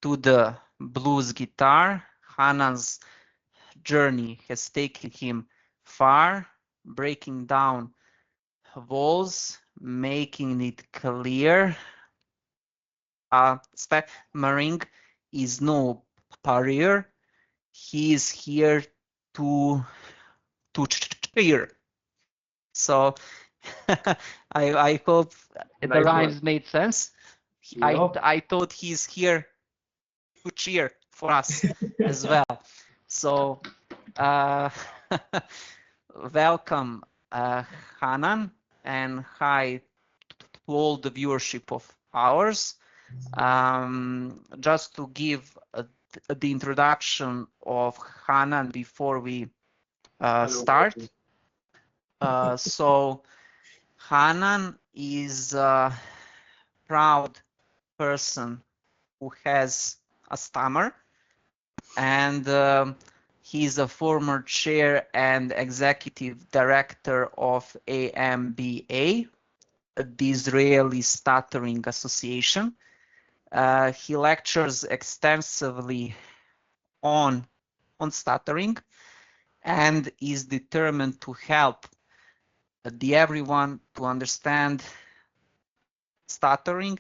to the blues guitar. Hanan's journey has taken him far, breaking down walls, making it clear. Stammering is no barrier. He is here to cheer. So I hope the Nice rhymes one. made sense. Yep. I thought he's here to cheer for us as well. So welcome, Hanan, and hi to all the viewership of ours. Just to give the introduction of Hanan before we Hello. start. So Hanan is a proud person who has a stammer, and he's a former chair and executive director of AMBI, the Israeli Stuttering Association. He lectures extensively on stuttering and is determined to help everyone to understand stuttering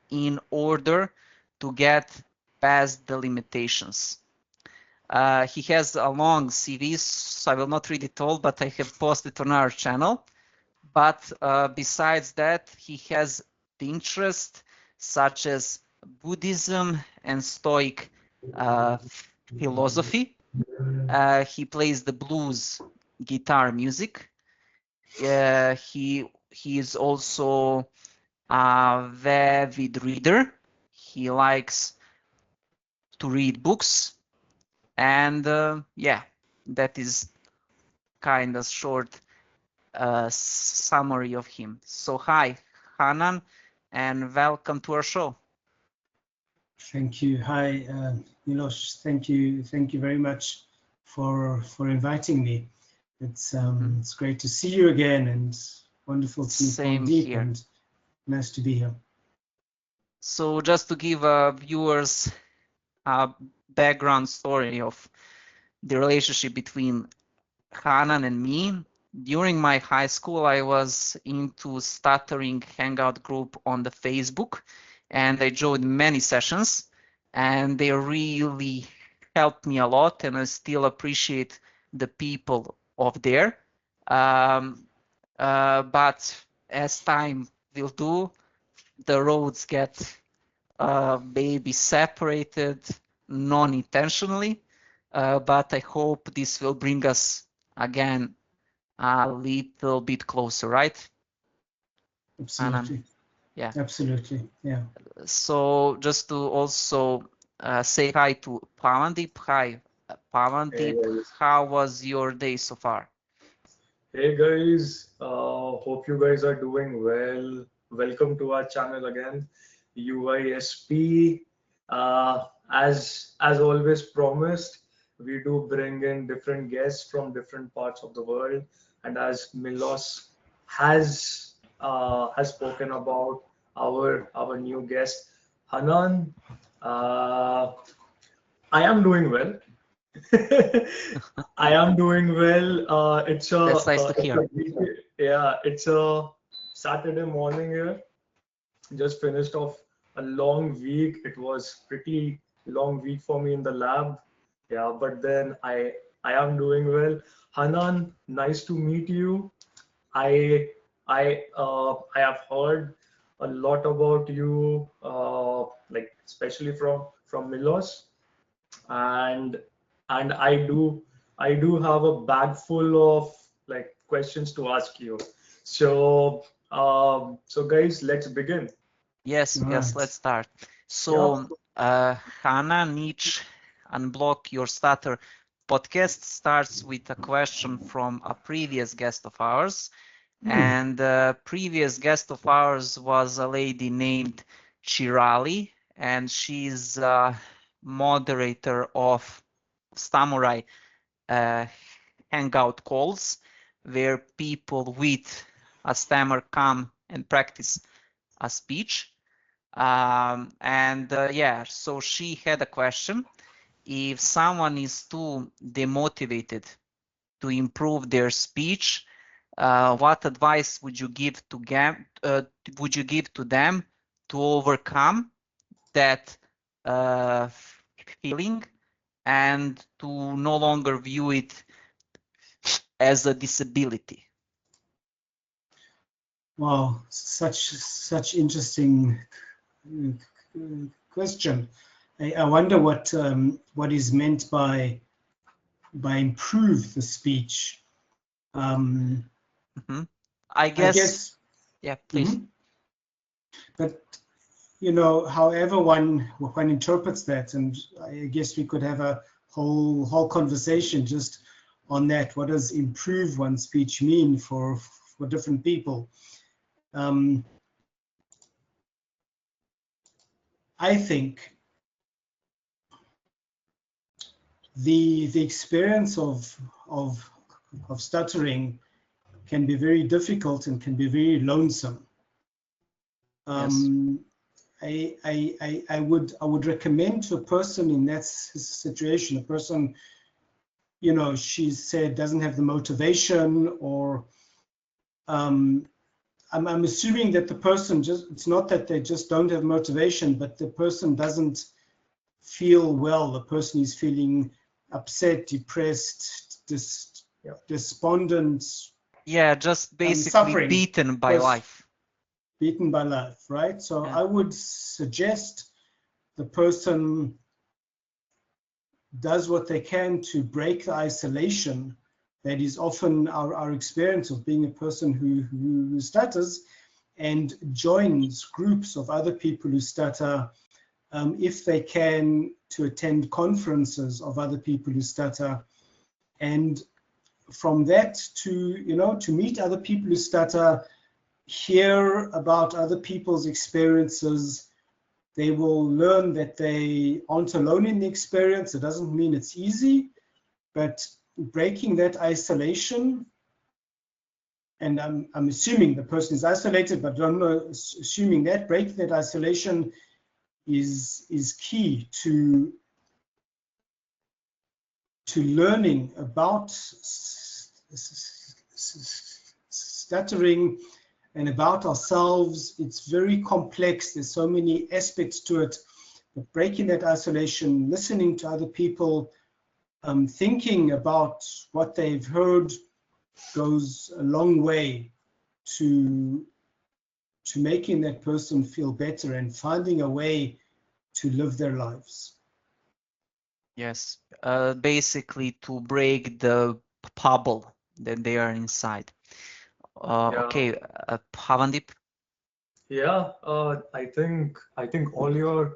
in order to get past the limitations. He has a long CV, so I will not read it all, but I have posted on our channel. But besides that, he has the interest such as Buddhism and Stoic philosophy. He plays the blues guitar music. He is also a avid reader. He likes to read books, and yeah, that is kind of short summary of him. So hi, Hanan, and welcome to our show. Thank you. Hi, Miloš. Thank you very much for inviting me. It's great to see you again, and wonderful to Same fall deep, here. and nice to be here. So just to give viewers a background story of the relationship between Hanan and me. During my high school, I was into stuttering hangout group on the Facebook, and I joined many sessions, and they really helped me a lot, and I still appreciate the people of there. But as time will do, the roads get maybe separated non-intentionally, but I hope this will bring us again a little bit closer, right? Absolutely. Hanan? Yeah. Absolutely. Yeah. So just to also say hi to Pavandip. Hi, Hey Pavandip. guys. How was your day so far? Hey guys. Hope you guys are doing well. Welcome to our channel again, UISP. As always promised, we do bring in different guests from different parts of the world, and as Miloš has spoken about our new guest Hanan. I am doing well. I am doing well. That's nice to hear. Yeah, it's a Saturday morning here. Just finished off a long week. It was pretty long week for me in the lab. Yeah, but then I am doing well. Hanan, nice to meet you. I I have heard a lot about you, like especially from Miloš, and I do have a bag full of like questions to ask you. So so guys, let's begin. Yes, Right. let's start. Yeah. So, Hanan, each Unblock Your Stutter podcast starts with a question from a previous guest of ours. And the previous guest of ours was a lady named Chirali, and she's a moderator of Samurai hangout calls, where people with a stammer come and practice a speech. Yeah, so she had a question. If someone is too demotivated to improve their speech, what advice would you give to them to overcome that feeling and to no longer view it as a disability? Wow, such interesting question. I wonder what is meant by improve the speech. I guess. Yeah, please. But you know, however one interprets that, and I guess we could have a whole conversation just on that. What does improve one's speech mean for different people? I think the experience of stuttering can be very difficult and can be very lonesome. Yes. I would recommend to a person in that situation, a person, you know, she said doesn't have the motivation, or I'm assuming that the person it's not that they just don't have motivation, but the person doesn't feel well. The person is feeling upset, depressed, despondent. Yeah, just basically suffering, beaten by life. Beaten by life, right? So yeah. I would suggest the person does what they can to break the isolation that is often our experience of being a person who stutters, and joins groups of other people who stutter, if they can, to attend conferences of other people who stutter, and from that to meet other people who stutter, hear about other people's experiences. They will learn that they aren't alone in the experience. It doesn't mean it's easy, but breaking that isolation, and I'm assuming the person is isolated, but I'm not assuming that, breaking that isolation is key to learning about stuttering and about ourselves. It's very complex. There's so many aspects to it. But breaking that isolation, listening to other people, thinking about what they've heard, goes a long way to making that person feel better and finding a way to live their lives. Yes, basically to break the bubble that they are inside. Okay, Pavandip. Yeah, I think all your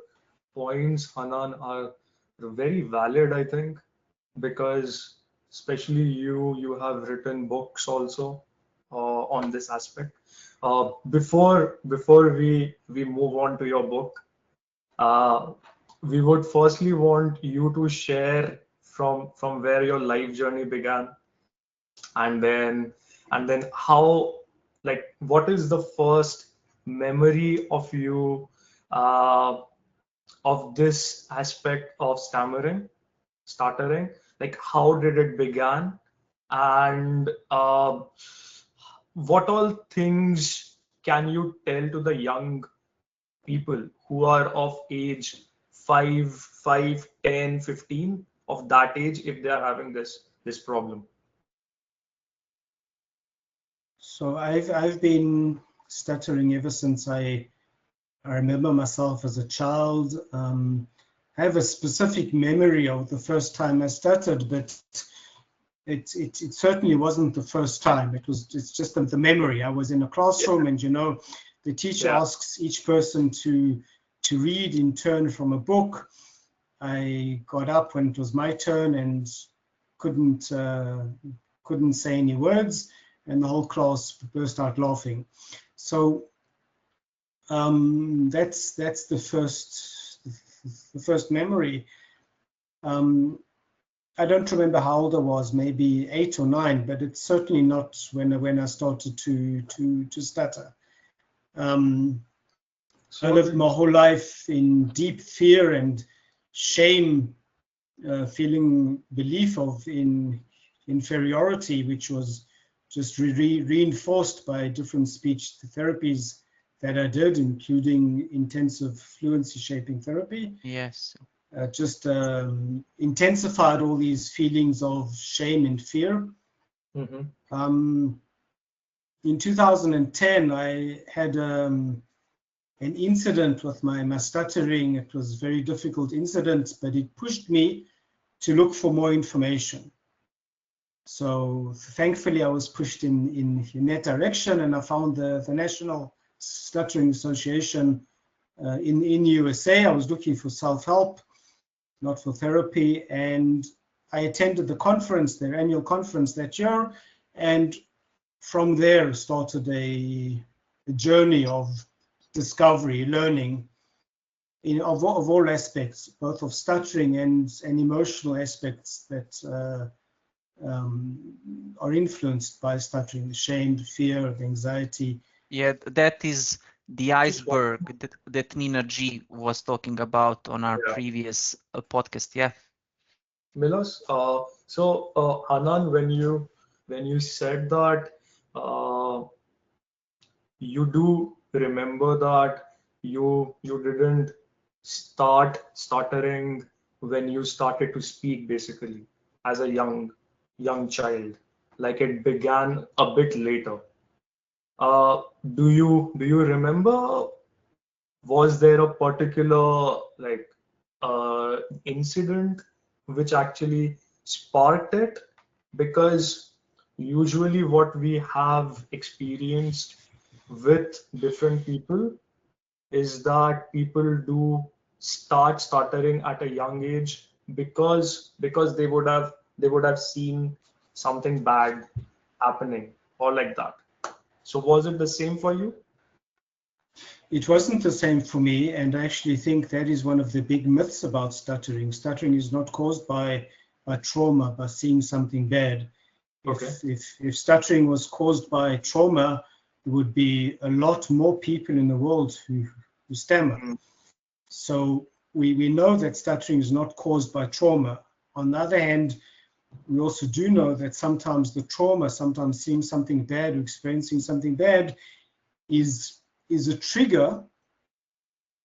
points, Hanan, are very valid. I think because especially you have written books also on this aspect. Before we move on to your book, we would firstly want you to share from where your life journey began, and then how, like, what is the first memory of you of this aspect of stuttering, like how did it begin, and what all things can you tell to the young people who are of age 5, 10, 15, of that age, if they are having this problem? So I've been stuttering ever since I remember myself as a child. I have a specific memory of the first time I stuttered, but it certainly wasn't the first time. It's just the memory. I was in a classroom, and the teacher asks each person to read in turn from a book. I got up when it was my turn and couldn't say any words, and the whole class burst out laughing. So that's the first memory. I don't remember how old I was, maybe 8 or 9, but it's certainly not when I started to stutter. I lived my whole life in deep fear and shame, feeling belief of inferiority, which was just reinforced by different speech therapies that I did, including intensive fluency shaping therapy. Yes. Just intensified all these feelings of shame and fear. Mm-hmm. In 2010, I had an incident with my stuttering. It was a very difficult incident, but it pushed me to look for more information. So thankfully, I was pushed in that direction, and I found the National Stuttering Association in USA. I was looking for self-help, not for therapy, and I attended the conference, their annual conference that year, and from there started a journey of discovery, learning of all aspects, both of stuttering and emotional aspects that are influenced by stuttering, the shame, the fear, the anxiety. Yeah, that is the iceberg that Nina G was talking about on our previous podcast. Yeah. Miloš, Hanan, when you said that you do remember that you didn't start stuttering when you started to speak, basically as a young child, like it began a bit later. Do you remember, was there a particular like incident which actually sparked it? Because usually what we have experienced with different people is that people do start stuttering at a young age because they would have seen something bad happening or like that. So was it the same for you? It wasn't the same for me, and I actually think that is one of the big myths about stuttering. Stuttering is not caused by trauma, by seeing something bad. Okay. If stuttering was caused by trauma, there would be a lot more people in the world who stammer. So we know that stuttering is not caused by trauma. On the other hand, we also do know that sometimes the trauma, sometimes seeing something bad or experiencing something bad is a trigger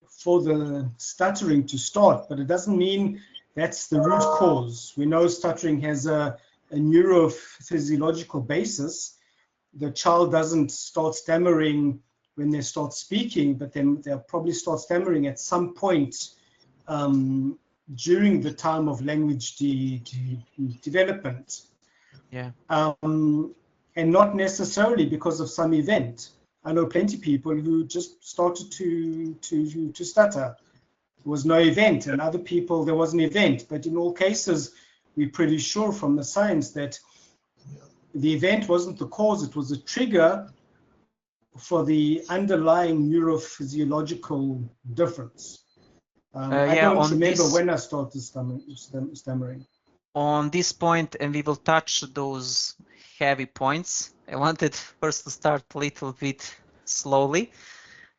for the stuttering to start, but it doesn't mean that's the root cause. We know stuttering has a neurophysiological basis. The child doesn't start stammering when they start speaking, but then they'll probably start stammering at some point during the time of language development. Yeah. And not necessarily because of some event. I know plenty of people who just started to stutter. There was no event, and other people there was an event. But in all cases, we're pretty sure from the science that the event wasn't the cause; it was a trigger for the underlying neurophysiological difference. I Yeah, don't on remember this when I started stammering. on this point, and we will touch those heavy points. I wanted first to start a little bit slowly,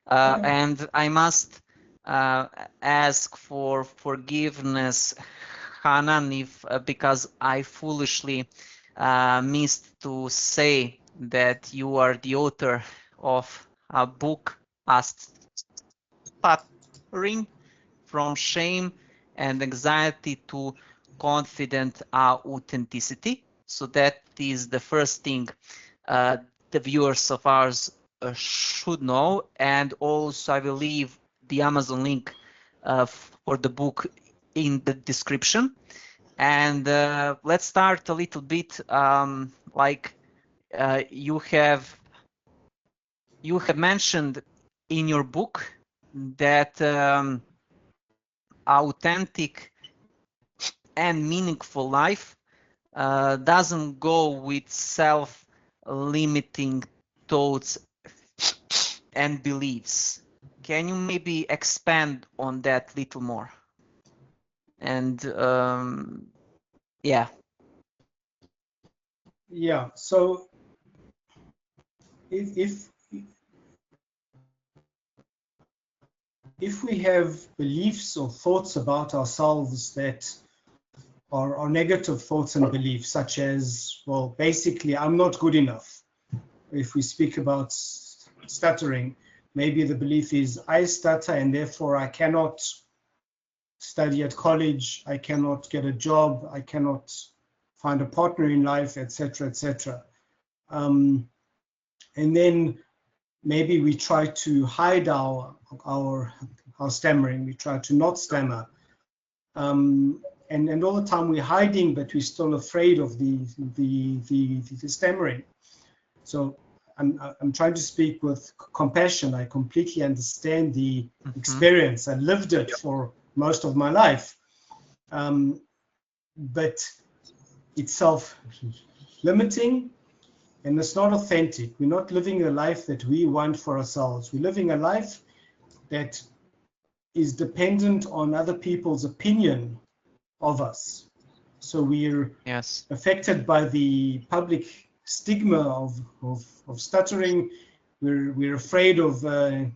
and I must ask for forgiveness, Hanan, if because I foolishly missed to say that you are the author of a book, Stuttering from Shame and Anxiety to Confident Authenticity. So that is the first thing the viewers of ours should know. And also I will leave the Amazon link for the book in the description. And let's start a little bit like you have mentioned in your book that authentic and meaningful life doesn't go with self-limiting thoughts and beliefs. Can you maybe expand on that a little more? And yeah. Yeah. So if if we have beliefs or thoughts about ourselves that are negative thoughts and beliefs, such as, well, basically, I'm not good enough. If we speak about stuttering, maybe the belief is I stutter and therefore I cannot study at college, I cannot get a job, I cannot find a partner in life, etc., etc. And then maybe we try to hide our stammering. We try to not stammer, and all the time we're hiding, but we're still afraid of the stammering. So I'm trying to speak with compassion. I completely understand the experience. I lived it for most of my life, but it's self-limiting. And it's not authentic. We're not living a life that we want for ourselves. We're living a life that is dependent on other people's opinion of us. So we're affected by the public stigma of stuttering. We're afraid of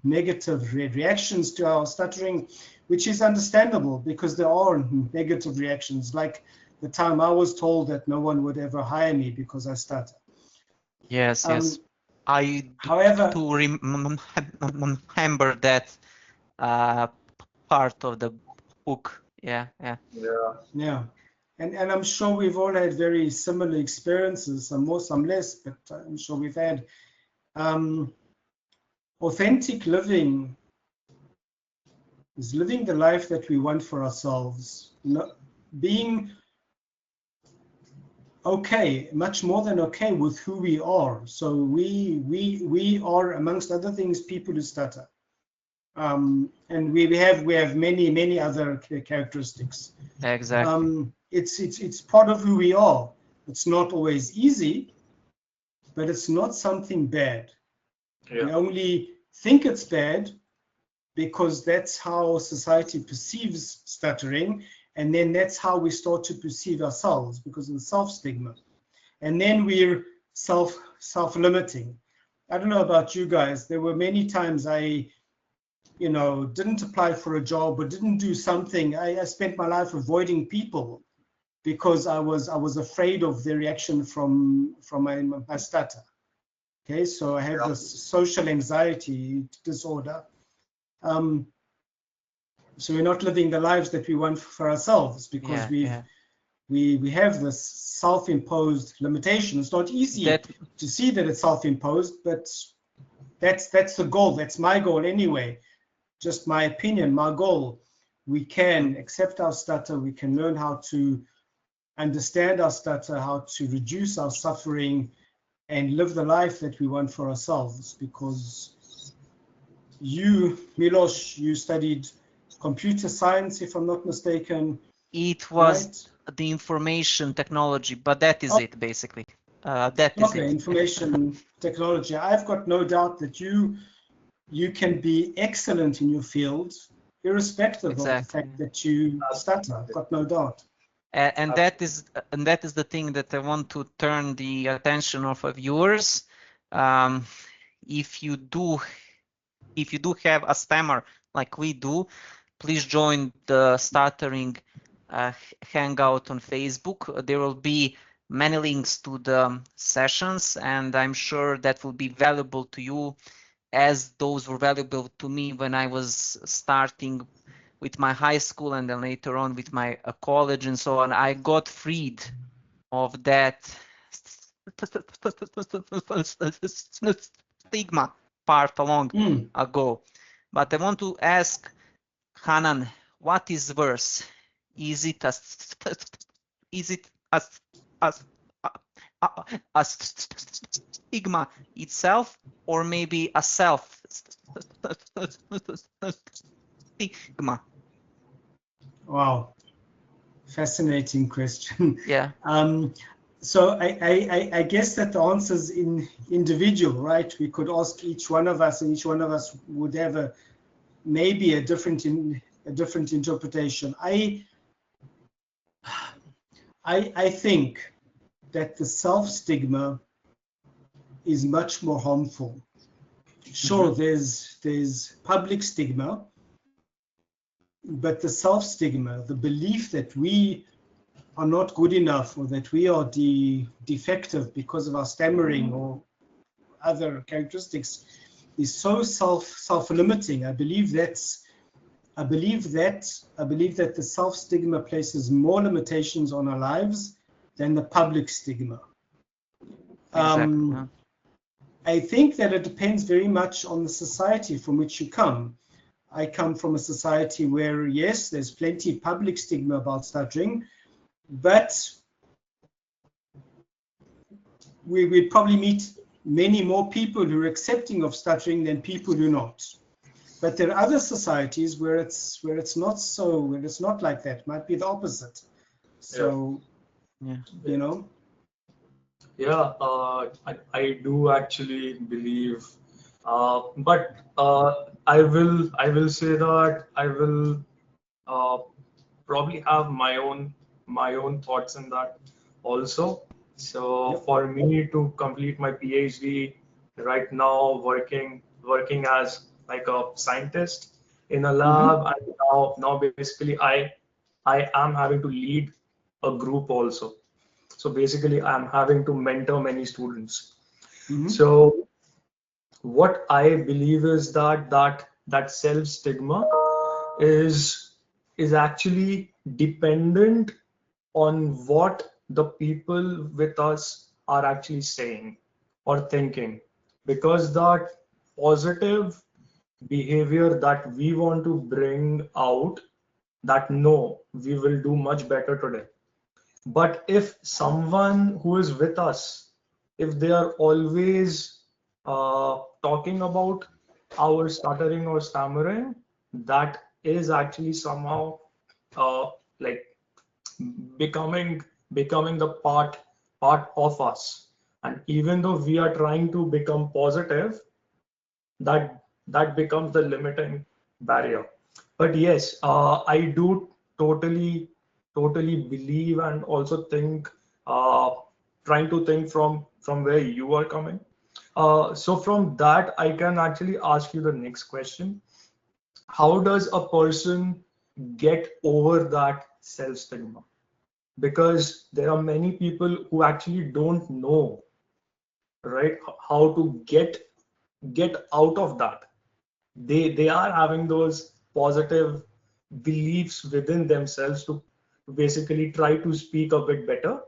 negative reactions to our stuttering, which is understandable because there are negative reactions. Like the time I was told that no one would ever hire me because I stutter. Yes, yes. I however, do remember that part of the book. Yeah. And I'm sure we've all had very similar experiences, some more, some less, but I'm sure we've had. Authentic living is living the life that we want for ourselves, being okay, much more than okay with who we are. So we are, amongst other things, people who stutter, and we have many other characteristics. Exactly. It's part of who we are. It's not always easy, but it's not something bad. We only think it's bad because that's how society perceives stuttering. And then that's how we start to perceive ourselves, because of the self-stigma. And then we're self-limiting. I don't know about you guys. There were many times I, didn't apply for a job or didn't do something. I spent my life avoiding people because I was afraid of the reaction from my stutter. Okay, so I have this social anxiety disorder. So we're not living the lives that we want for ourselves because we have this self-imposed limitation. It's not easy to see that it's self-imposed, but that's the goal. That's my goal anyway. Just my opinion, my goal. We can accept our stutter. We can learn how to understand our stutter, how to reduce our suffering, and live the life that we want for ourselves. Because you, Miloš, you studied computer science, if I'm not mistaken. It was the information technology, but that is it basically. That is it. Information technology. I've got no doubt that you can be excellent in your field, irrespective of the fact that you stutter. I've got no doubt. And that is the thing that I want to turn the attention of viewers. If you do have a stammer like we do, please join the Stuttering Hangout on Facebook. There will be many links to the sessions, and I'm sure that will be valuable to you, as those were valuable to me when I was starting with my high school and then later on with my college and so on. I got freed of that stigma part long ago. But I want to ask Hanan, what is worse? Is it a stigma itself, or maybe a self-stigma? Wow, fascinating question. Yeah. So I guess that the answer is individual, right? We could ask each one of us, and each one of us would have maybe a different interpretation. I think that the self-stigma is much more harmful. Sure, there's public stigma, but the self-stigma, the belief that we are not good enough or that we are defective because of our stammering or other characteristics is so self-limiting. I believe that the self-stigma places more limitations on our lives than the public stigma. Exactly. I think that it depends very much on the society from which you come. I come from a society where, yes, there's plenty of public stigma about stuttering, but we'd probably meet many more people who are accepting of stuttering than people who are not. But there are other societies where it's not so, where it's not like that. It might be the opposite. So, yeah. You know. Yeah, I do actually believe, but I will say that I will probably have my own thoughts in that also. So Yep. for me to complete my PhD right now, working as like a scientist in a lab, and now basically I am having to lead a group also. So basically, I'm having to mentor many students. So what I believe is that self stigma is actually dependent on what the people with us are actually saying or thinking, because that positive behavior that we want to bring out, that no, we will do much better today. But if someone who is with us, if they are always talking about our stuttering or stammering, that is actually somehow uh, like becoming the part of us. And even though we are trying to become positive, that becomes the limiting barrier. But yes, I do totally believe and also think, trying to think from where you are coming. So from that, I can actually ask you the next question. How does a person get over that self stigma? Because there are many people who actually don't know, right, how to get out of that. They are having those positive beliefs within themselves to basically try to speak a bit better,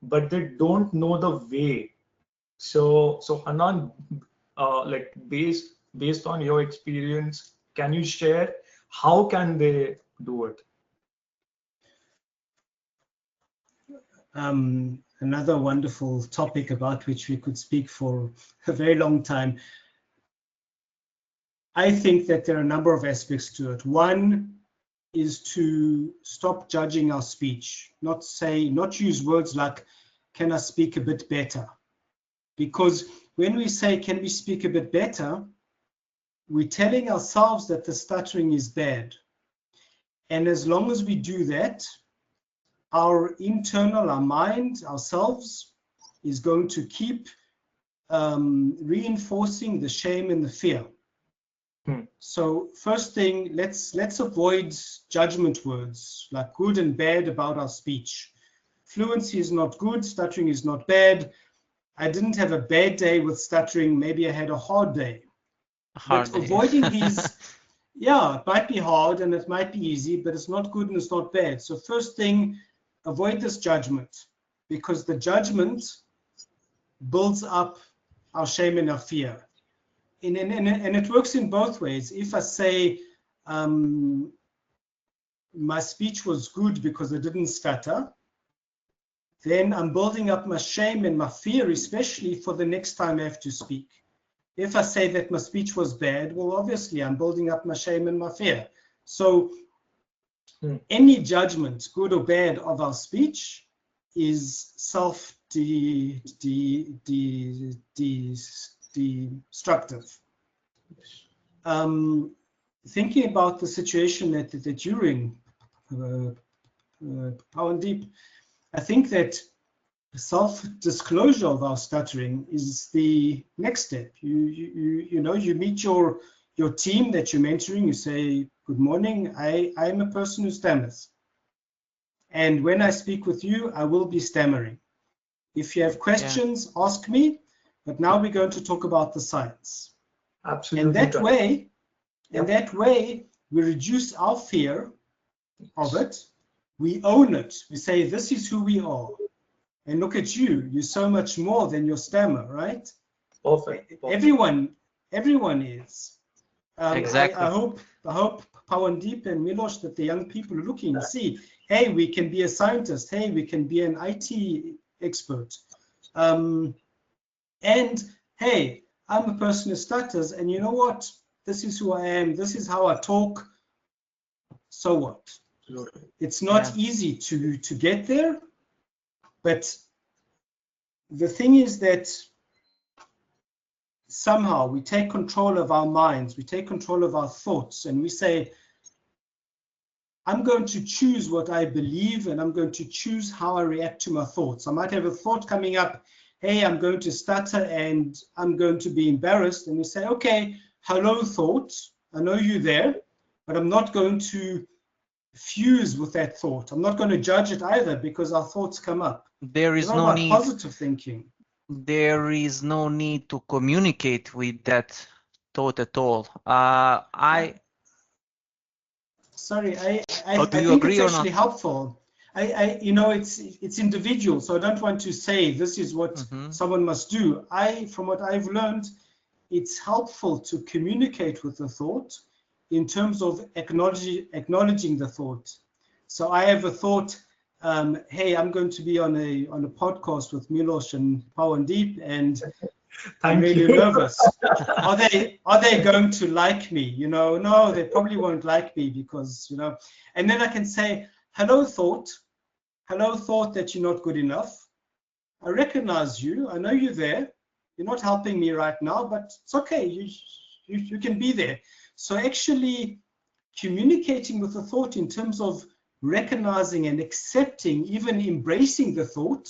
but they don't know the way. So Hanan, like based on your experience, can you share how can they do it? Another wonderful topic about which we could speak for a very long time. I think that there are a number of aspects to it. One is to stop judging our speech, not use words like, can I speak a bit better? Because when we say, can we speak a bit better, we're telling ourselves that the stuttering is bad. And as long as we do that, our mind, ourselves, is going to keep reinforcing the shame and the fear. So first thing, let's avoid judgment words like good and bad about our speech. Fluency is not good, stuttering is not bad. I didn't have a bad day with stuttering, maybe I had a hard day. But avoiding these, yeah, it might be hard and it might be easy, but it's not good and it's not bad. So first thing, avoid this judgment, because the judgment builds up our shame and our fear. And it works in both ways. If I say my speech was good because I didn't stutter, then I'm building up my shame and my fear, especially for the next time I have to speak. If I say that my speech was bad, well, obviously I'm building up my shame and my fear. So any judgment, good or bad, of our speech is self-destructive. Thinking about the situation that you're in, Power Deep, I think that self-disclosure of our stuttering is the next step. You meet your your team that you're mentoring, you say, good morning, I'm a person who stammers. And when I speak with you, I will be stammering. If you have questions, ask me. But now we're going to talk about the science. Absolutely. And that way, we reduce our fear of it. We own it. We say, this is who we are. And look at you. You're so much more than your stammer, right? Perfect. Everyone is. Exactly. I hope Pawandeep and Miloš, that the young people are looking and see, hey, we can be a scientist. Hey, we can be an IT expert. And hey, I'm a person who stutters, and you know what? This is who I am. This is how I talk. So what? It's not easy to get there, but the thing is that somehow we take control of our minds, we take control of our thoughts, and we say, I'm going to choose what I believe, and I'm going to choose how I react to my thoughts. I might have a thought coming up, hey, I'm going to stutter and I'm going to be embarrassed. And we say, okay, hello thought, I know you're there, but I'm not going to fuse with that thought. I'm not going to judge it either, because our thoughts come up. There is it's no about need. Positive thinking. There is no need to communicate with that thought at all. Sorry, I do you think agree it's or actually not? helpful. You know, it's individual, so I don't want to say this is what someone must do. From what I've learned, it's helpful to communicate with the thought in terms of acknowledging the thought. So I have a thought, hey, I'm going to be on a podcast with Miloš and Pawandeep, and I'm really nervous. Are they going to like me? You know, no, they probably won't like me, because, you know, and then I can say, hello thought that you're not good enough. I recognize you. I know you're there. You're not helping me right now, but it's okay. You can be there. So actually communicating with the thought in terms of recognizing and accepting, even embracing the thought,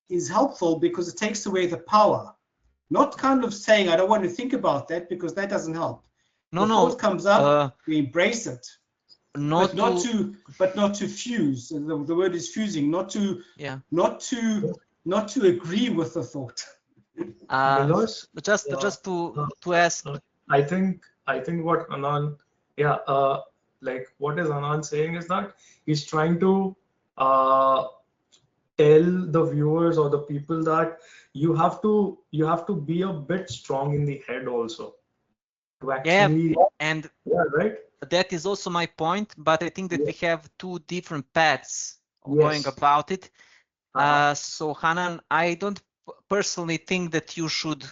is helpful, because it takes away the power. Not kind of saying, I don't want to think about that, because that doesn't help. The thought comes up, we embrace it. But not to fuse. The word is fusing, not to agree with the thought. Miloš, just to ask. I think what Hanan, like what is Hanan saying is that he's trying to tell the viewers or the people that you have to be a bit strong in the head also to actually right. That is also my point, but I think that we have two different paths of going about it. So Hanan, I don't personally think that you should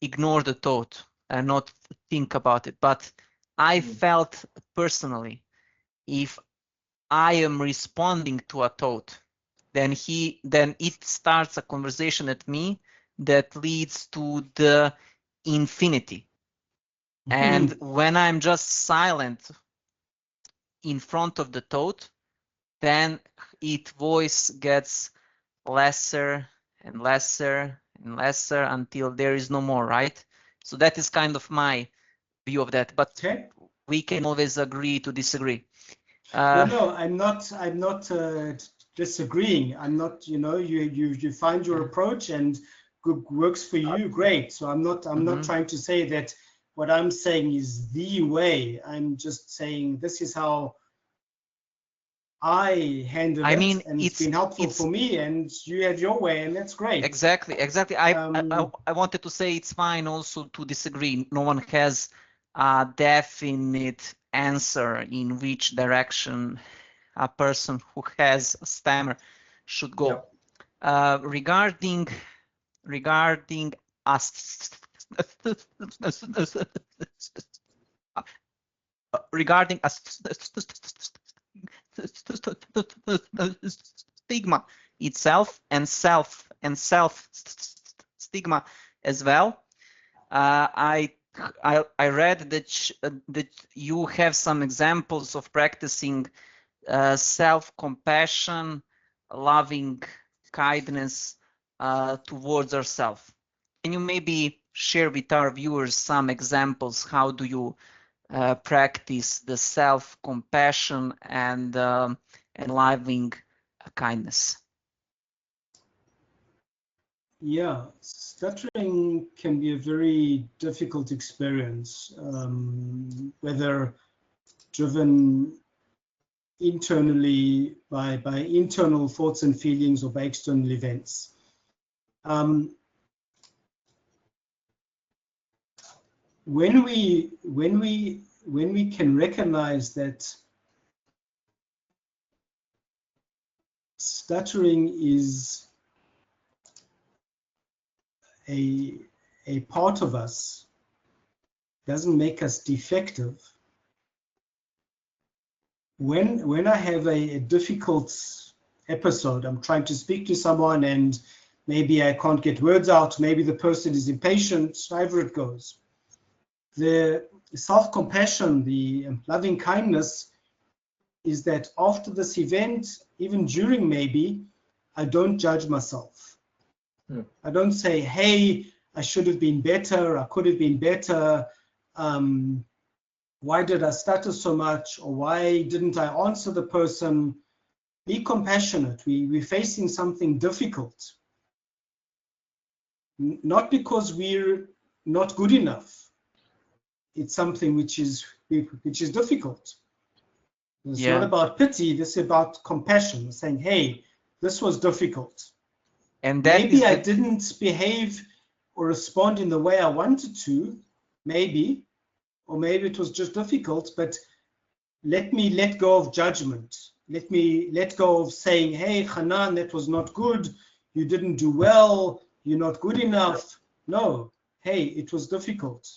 ignore the thought and not think about it, but I felt personally, if I am responding to a thought, then it starts a conversation at me that leads to the infinity. And when I'm just silent in front of the thought, then its voice gets lesser and lesser and lesser until there is no more, right? So that is kind of my view of that, but we can always agree to disagree. Well, no, I'm not disagreeing. I'm not, you know, you find your approach and works for you, great. So I'm not trying to say that what I'm saying is the way. I'm just saying this is how I handle it, and it's been helpful for me, and you have your way, and that's great. Exactly. I wanted to say it's fine also to disagree. No one has a definite answer in which direction a person who has a stammer should go. Regarding stigma itself and self-stigma as well. I read that you have some examples of practicing self-compassion, loving kindness towards ourselves. Can you maybe share with our viewers some examples? How do you practice the self-compassion and enlivening kindness? Yeah, stuttering can be a very difficult experience, whether driven internally by internal thoughts and feelings or by external events. When we can recognize that stuttering is a part of us, doesn't make us defective. When I have a difficult episode, I'm trying to speak to someone and maybe I can't get words out, maybe the person is impatient, however it goes. The self-compassion, the loving kindness is that after this event, even during maybe, I don't judge myself. I don't say, hey, I should have been better, I could have been better, why did I stutter so much, or why didn't I answer the person? Be compassionate. We're facing something difficult. Not because we're not good enough. It's something which is difficult. It's not about pity, this is about compassion, saying, hey, this was difficult. And that maybe I didn't behave or respond in the way I wanted to, maybe, or maybe it was just difficult, but let me let go of judgment. Let me let go of saying, hey, Hanan, that was not good. You didn't do well. You're not good enough. No, hey, it was difficult.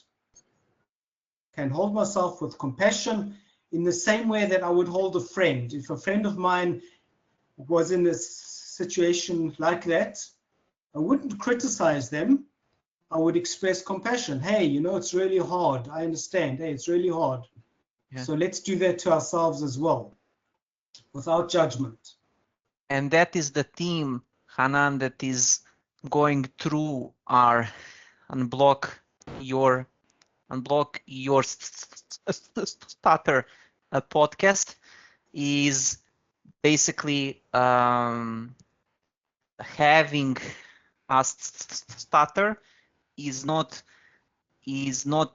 Can hold myself with compassion in the same way that I would hold a friend. If a friend of mine was in a situation like that, I wouldn't criticize them. I would express compassion. Hey, you know, it's really hard. I understand. Hey, it's really hard. Yeah. So let's do that to ourselves as well, without judgment. And that is the theme, Hanan, that is going through our Unblock Your Stutter podcast, is basically having a stutter is not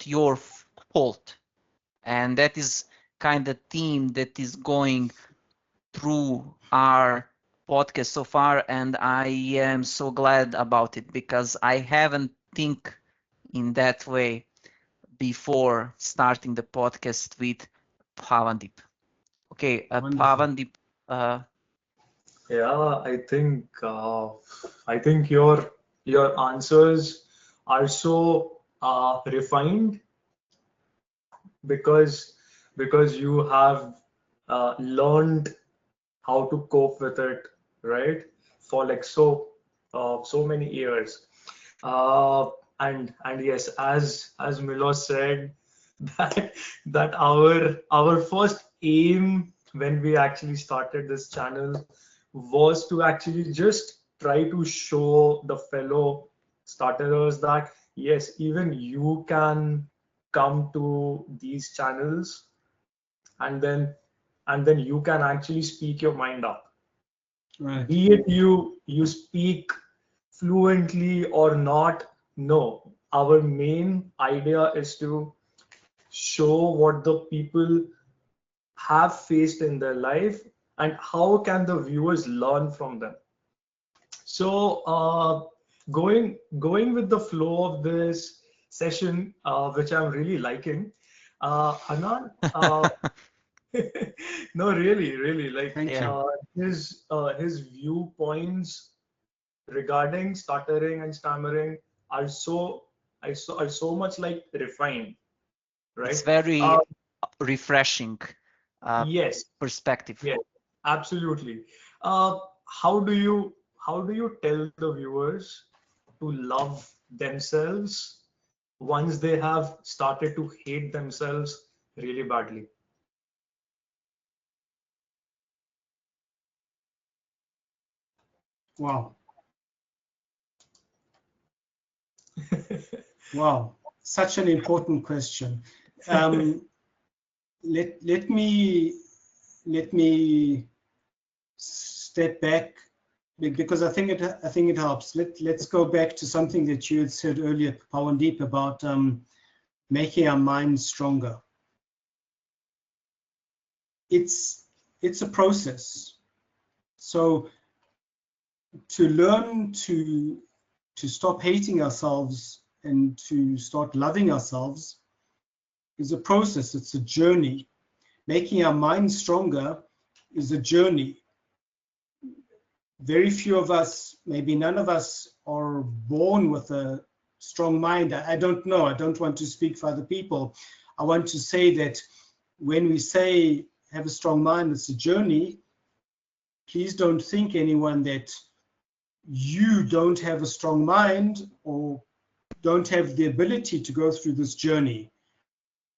your fault, and that is kind of theme that is going through our podcast so far, and I am so glad about it because I haven't think in that way before starting the podcast with Pavandeep. Okay, Pavandeep. Yeah, I think your answers are so refined because you have learned how to cope with it, right? For like so many years. And yes, as Miloš said, that our first aim when we actually started this channel was to actually just try to show the fellow stutterers that yes, even you can come to these channels and then you can actually speak your mind up. Right. Be it you speak fluently or not, no. Our main idea is to show what the people have faced in their life and how can the viewers learn from them. So going with the flow of this session, which I'm really liking, Hanan, no, really, like his viewpoints regarding stuttering and stammering are so much like refined, right? It's very refreshing yes, perspective. yes, absolutely. How do you tell the viewers to love themselves once they have started to hate themselves really badly? Wow. Wow, such an important question. Let me step back, because I think it helps. Let's go back to something that you had said earlier, Pawandeep, about making our minds stronger. It's a process. So to learn to stop hating ourselves and to start loving ourselves is a process. It's a journey. Making our minds stronger is a journey. Very few of us, maybe none of us, are born with a strong mind. I don't know. I don't want to speak for other people. I want to say that when we say have a strong mind, it's a journey. Please don't think, anyone, that you don't have a strong mind or don't have the ability to go through this journey.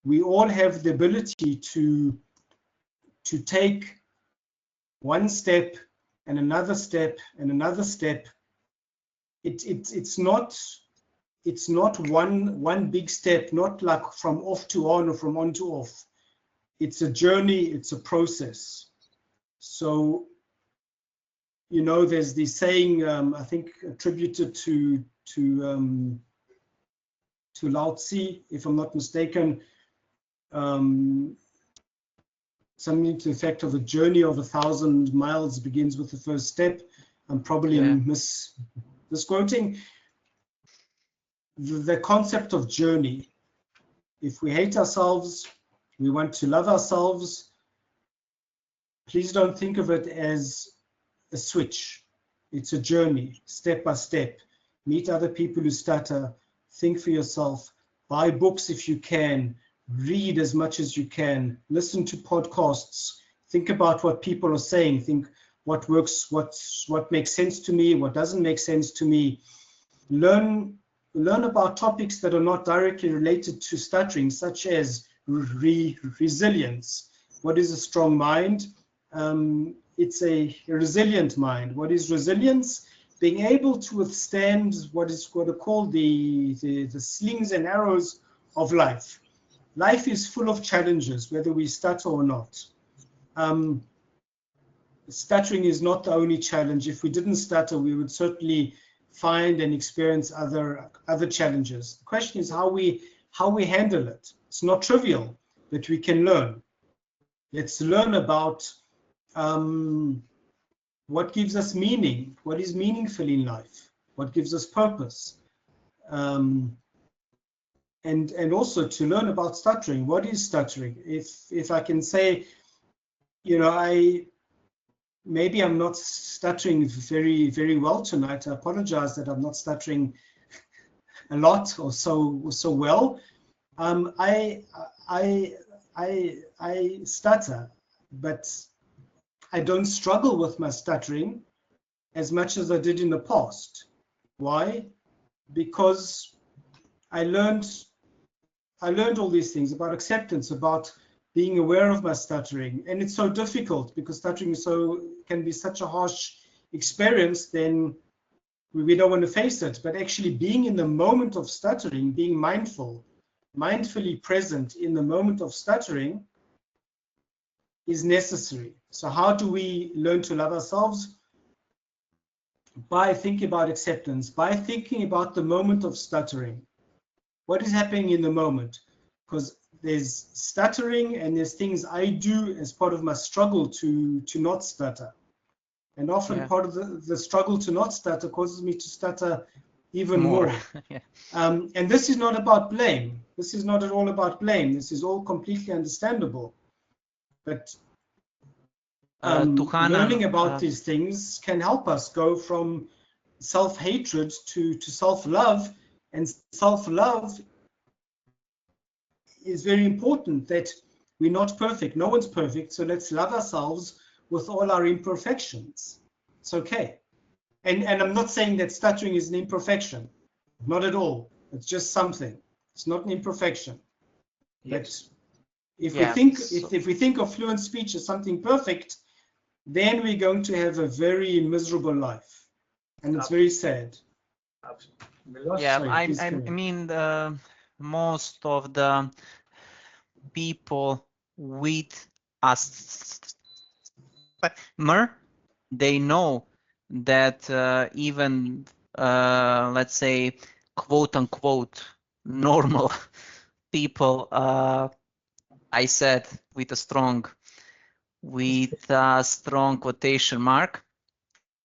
We all have the ability to take one step and another step and another step. It's not one big step, not like from off to on or from on to off. It's a journey, it's a process. So, you know, there's the saying, I think attributed to Lao Tzu, if I'm not mistaken, something to the effect of a journey of 1,000 miles begins with the first step. I'm probably misquoting. The concept of journey. If we hate ourselves, we want to love ourselves, please don't think of it as a switch. It's a journey, step by step. Meet other people who stutter, think for yourself, buy books if you can, read as much as you can, listen to podcasts, think about what people are saying, think what works, what makes sense to me, what doesn't make sense to me. Learn about topics that are not directly related to stuttering, such as resilience. What is a strong mind? It's a resilient mind. What is resilience? Being able to withstand what is called the slings and arrows of life. Life is full of challenges, whether we stutter or not. Stuttering is not the only challenge. If we didn't stutter, we would certainly find and experience other challenges. The question is how we handle it. It's not trivial, but we can learn. Let's learn about what gives us meaning, what is meaningful in life, what gives us purpose, and also to learn about stuttering. What is stuttering? If I can say, you know, maybe I'm not stuttering very, very well tonight. I apologize that I'm not stuttering a lot or so well. I stutter, but I don't struggle with my stuttering as much as I did in the past. Why? Because I learned all these things about acceptance, about being aware of my stuttering. And it's so difficult because stuttering can be such a harsh experience, then we don't want to face it. But actually being in the moment of stuttering, being mindfully present in the moment of stuttering is necessary. So how do we learn to love ourselves? By thinking about acceptance, by thinking about the moment of stuttering. What is happening in the moment? Because there's stuttering and there's things I do as part of my struggle to not stutter. And often part of the struggle to not stutter causes me to stutter even more. And this is not about blame. This is not at all about blame. This is all completely understandable. But learning about these things can help us go from self-hatred to self-love. And self-love is very important, that we're not perfect. No one's perfect. So let's love ourselves with all our imperfections. It's okay. And I'm not saying that stuttering is an imperfection. Not at all. It's just something. It's not an imperfection. Yes. But if we think of fluent speech as something perfect, then we're going to have a very miserable life. And it's very sad. Miloš? Yeah, Sorry, I please I carry on. mean most of the people with a stammer, they know that even let's say quote unquote normal people, I said with a strong quotation mark,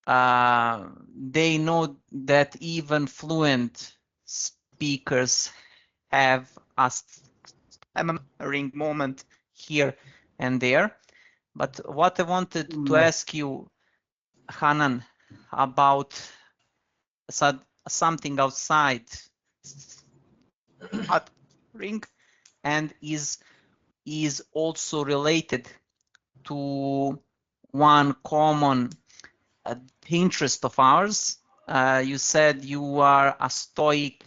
they know that even fluent speakers have a stammering moment here and there. But what I wanted to ask you, Hanan, about something outside stuttering and is also related to one common interest of ours. You said you are a Stoic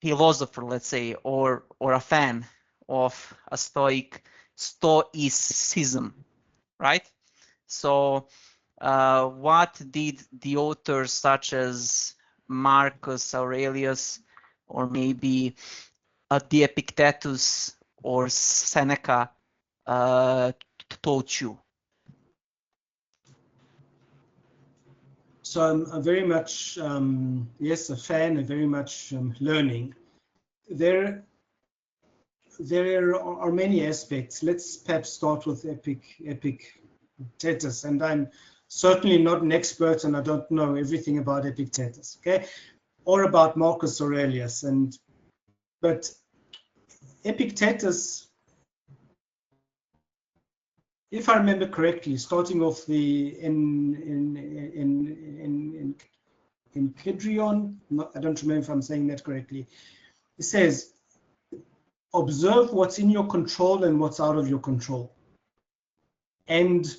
philosopher, let's say, or a fan of a Stoicism, right? So, what did the authors such as Marcus Aurelius, or maybe the Epictetus or Seneca taught you? So I'm very much, yes, a fan and very much learning. There are many aspects. Let's perhaps start with Epictetus, and I'm certainly not an expert and I don't know everything about Epictetus, okay, or about Marcus Aurelius, but Epictetus, if I remember correctly, starting off in Kidrion, I don't remember if I'm saying that correctly. It says, observe what's in your control and what's out of your control. And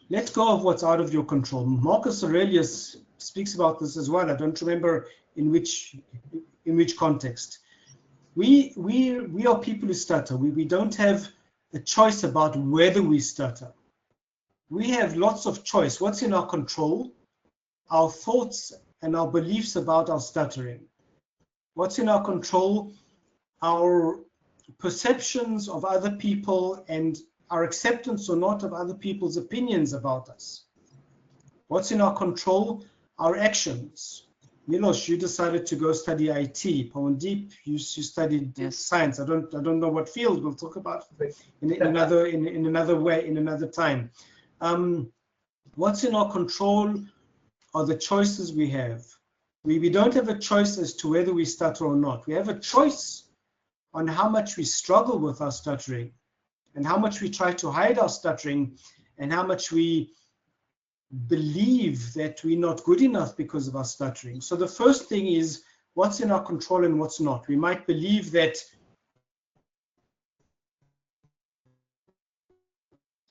let go of what's out of your control. Marcus Aurelius speaks about this as well. I don't remember in which context. We are people who stutter. We don't have a choice about whether we stutter. We have lots of choice. What's in our control? Our thoughts and our beliefs about our stuttering. What's in our control? Our perceptions of other people and our acceptance or not of other people's opinions about us. What's in our control? Our actions. Miloš, you decided to go study IT. Pawandeep, you studied science. I don't know what field. We'll talk about in another way, in another time. What's in our control are the choices we have. We don't have a choice as to whether we stutter or not. We have a choice on how much we struggle with our stuttering and how much we try to hide our stuttering and how much we believe that we're not good enough because of our stuttering. So the first thing is what's in our control and what's not. We might believe that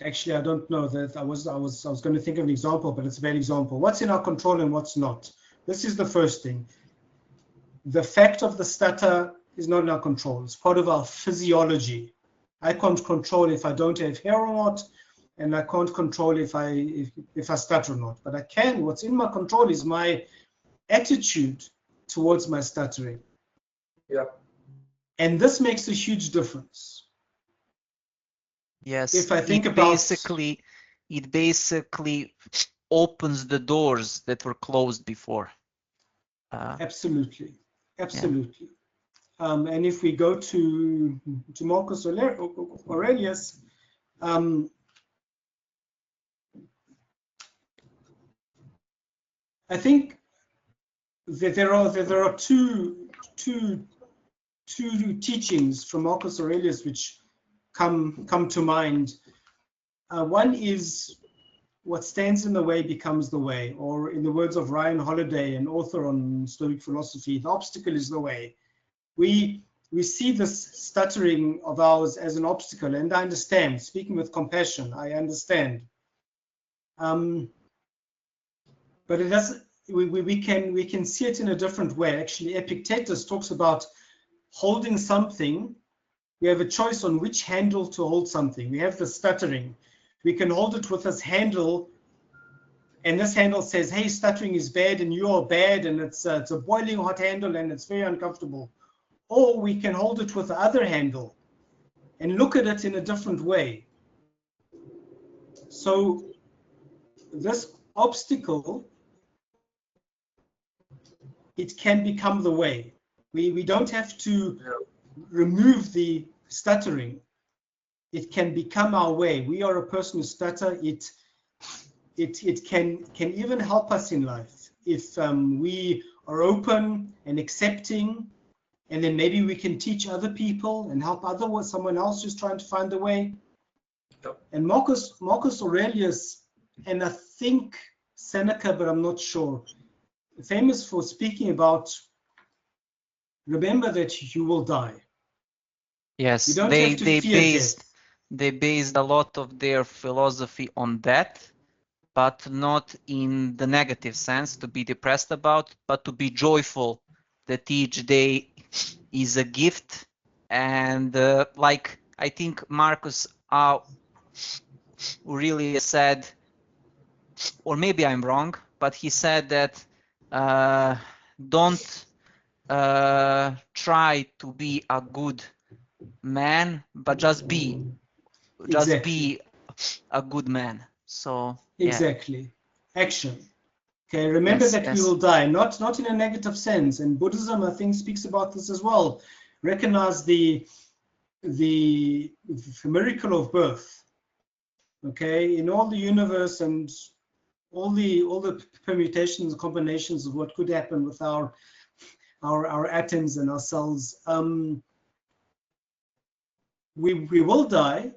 actually I don't know that I was going to think of an example, but it's a bad example. What's in our control and what's not. This is the first thing. The fact of the stutter is not in our control. It's part of our physiology. I can't control if I don't have hair or not, and I can't control if I stutter or not. But I can. What's in my control is my attitude towards my stuttering. Yeah. And this makes a huge difference. Yes. If I think it basically opens the doors that were closed before. Absolutely. Yeah. And if we go to Marcus Aurelius, I think that there are two teachings from Marcus Aurelius which come to mind. One is what stands in the way becomes the way, or in the words of Ryan Holiday, an author on Stoic philosophy, the obstacle is the way. We see this stuttering of ours as an obstacle, and I understand, speaking with compassion, I understand. But it doesn't. We can see it in a different way. Actually, Epictetus talks about holding something. We have a choice on which handle to hold something. We have the stuttering. We can hold it with this handle and this handle says, hey, stuttering is bad and you are bad, and it's a boiling hot handle and it's very uncomfortable. Or we can hold it with the other handle and look at it in a different way. So this obstacle, it can become the way. We don't have to remove the stuttering. It can become our way. We are a person who stutter. It can even help us in life if we are open and accepting, and then maybe we can teach other people and help someone else who's trying to find the way. Yep. And Marcus Aurelius, and I think Seneca, but I'm not sure, famous for speaking about, remember that you will die. Yes, You don't have to fear death. they based a lot of their philosophy on that, but not in the negative sense, to be depressed about, but to be joyful that each day is a gift. And like I think Marcus really said, or maybe I'm wrong, but he said that don't try to be a good man, but just be a good man. So yeah. Exactly. Action. Okay, remember that we will die, not in a negative sense. And Buddhism, I think, speaks about this as well. Recognize the miracle of birth. Okay, in all the universe and all the permutations and combinations of what could happen with our atoms and our cells. We will die.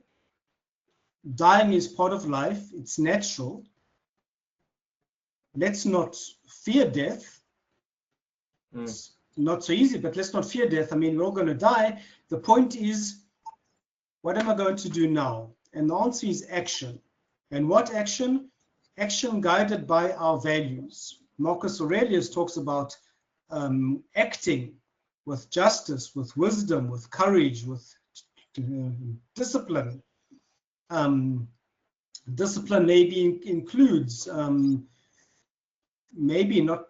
Dying is part of life. It's natural. Let's not fear death. It's not so easy, but let's not fear death. I mean, we're all going to die. The point is, what am I going to do now? And the answer is action. And what action? Action guided by our values. Marcus Aurelius talks about acting with justice, with wisdom, with courage, with discipline. Discipline maybe includes maybe not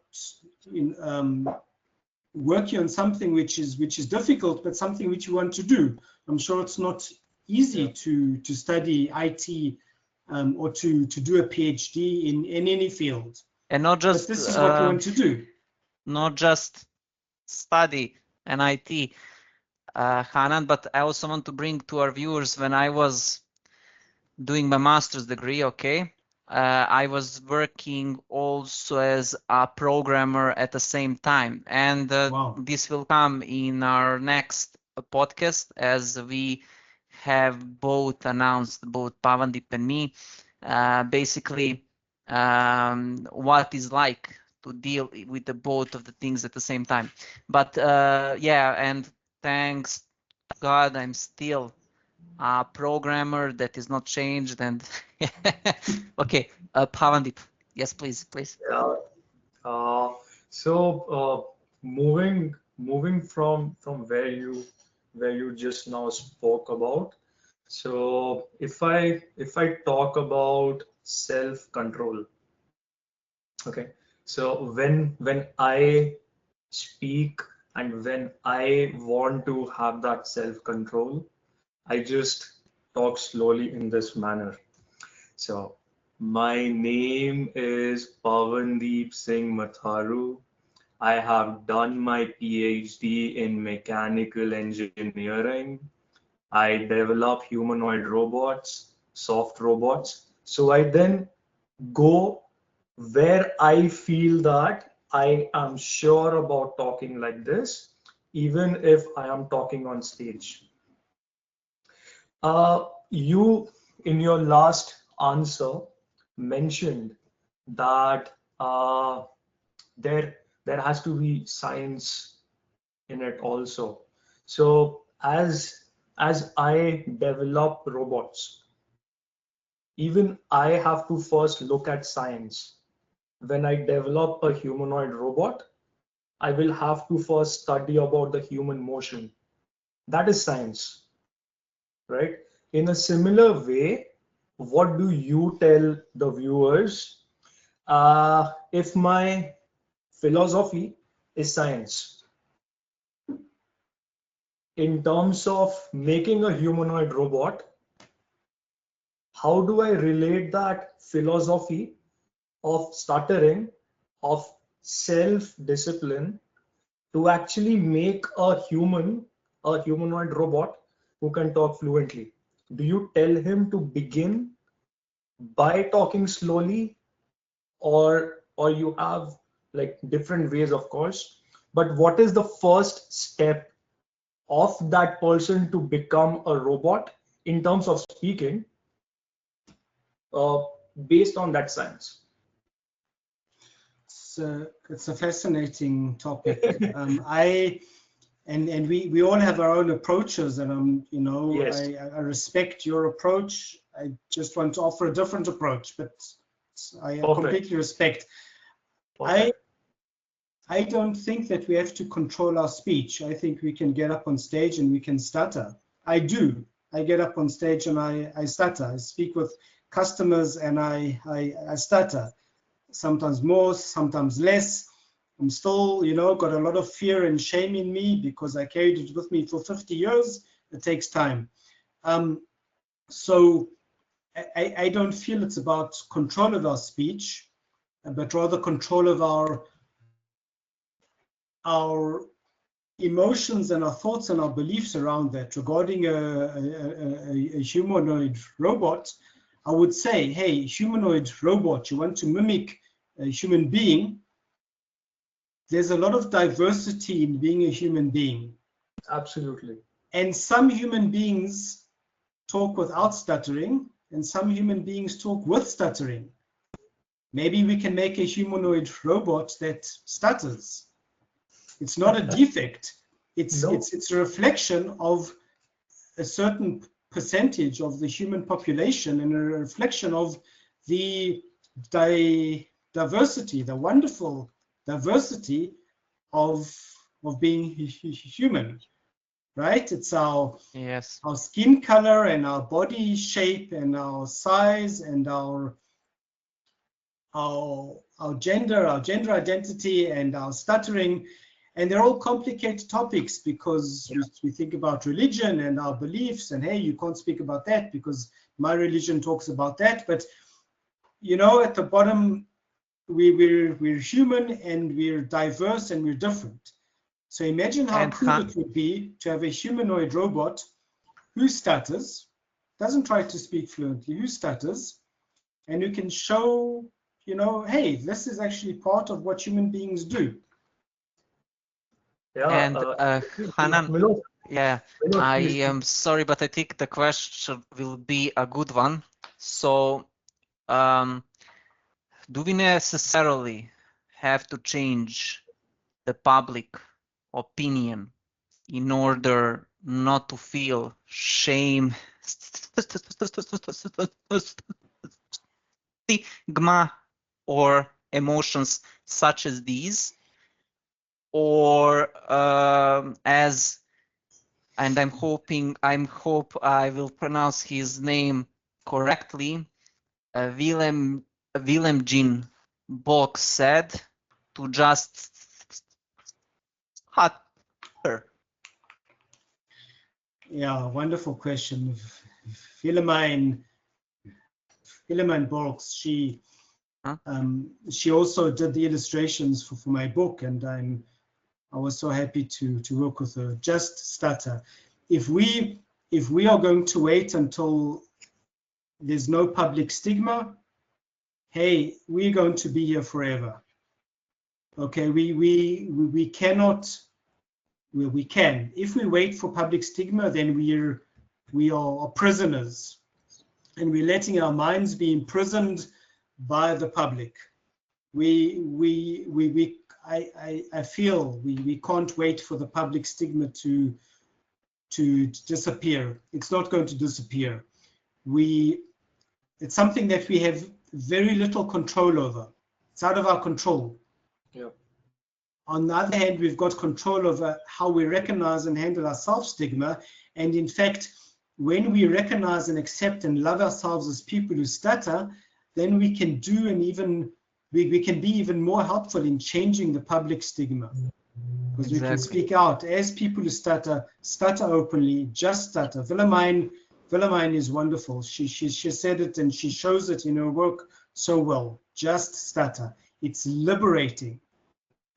working on something which is difficult, but something which you want to do. I'm sure it's not easy to study IT or to do a PhD in any field. And not just but this is what we want to do. Not just study an IT, Hanan, but I also want to bring to our viewers, when I was doing my master's degree, okay, I was working also as a programmer at the same time. And Wow. this will come in our next podcast, as we have both announced, both Pavandip and me, basically what is like to deal with the both of the things at the same time. But yeah, and thanks to God, I'm still a programmer. That is not changed. And okay, Pavandip, yes, please. Yeah. So moving from where you just now spoke about. So if I talk about self-control, okay. So when I speak and when I want to have that self-control, I just talk slowly in this manner. So my name is Pavandeep Singh Matharu. I have done my PhD in mechanical engineering. I develop humanoid robots, soft robots. So I then go where I feel that I am sure about talking like this, even if I am talking on stage. You, in your last answer, mentioned that there has to be science in it also. So as I develop robots, even I have to first look at science. When I develop a humanoid robot, I will have to first study about the human motion. That is science, right? In a similar way, what do you tell the viewers If my philosophy is science, in terms of making a humanoid robot, how do I relate that philosophy of stuttering, of self-discipline, to actually make a humanoid robot who can talk fluently? Do you tell him to begin by talking slowly, or you have like different ways, of course, but what is the first step of that person to become a robot in terms of speaking, uh, based on that science? It's a fascinating topic. We all have our own approaches, and Yes. I respect your approach. I just want to offer a different approach, but I completely respect. I don't think that we have to control our speech. I think we can get up on stage and we can stutter. I do. I get up on stage and I stutter. I speak with customers and I stutter. Sometimes more, sometimes less. I'm still, got a lot of fear and shame in me because I carried it with me for 50 years. It takes time. So I don't feel it's about control of our speech, but rather control of our emotions and our thoughts and our beliefs around that. Regarding a humanoid robot, I would say, hey, humanoid robot, you want to mimic a human being. There's a lot of diversity in being a human being. Absolutely. And some human beings talk without stuttering, and some human beings talk with stuttering. Maybe we can make a humanoid robot that stutters. It's not a defect. It's a reflection of a certain percentage of the human population and a reflection of the diversity, the wonderful diversity of being human, right? It's our skin color and our body shape and our size and our gender identity and our stuttering. And they're all complicated topics because we think about religion and our beliefs, and hey, you can't speak about that because my religion talks about that. But at the bottom, we're human and we're diverse and we're different. So imagine how cool it would be to have a humanoid robot who stutters, doesn't try to speak fluently, who stutters, and who can show, hey, this is actually part of what human beings do. And Hanan, I am sorry, but I think the question will be a good one. So, do we necessarily have to change the public opinion in order not to feel shame, stigma, or emotions such as these? Or and I hope I will pronounce his name correctly, Willem Jean Bok said, to just stutter. Yeah, wonderful question. Wilhelmine Borks, she also did the illustrations for my book, and I was so happy to work with her. Just stutter. If we are going to wait until there's no public stigma, hey, we're going to be here forever. Okay, we cannot. We can. If we wait for public stigma, then we are prisoners, and we're letting our minds be imprisoned by the public. I feel we can't wait for the public stigma to disappear. It's not going to disappear. It's something that we have very little control over. It's out of our control. Yeah. On the other hand, we've got control over how we recognize and handle our self-stigma. And in fact, when we recognize and accept and love ourselves as people who stutter, then we can do and even we can be even more helpful in changing the public stigma, because we can speak out as people who stutter openly, just stutter. Willemijn is wonderful. She said it and she shows it in her work so well. Just stutter. It's liberating.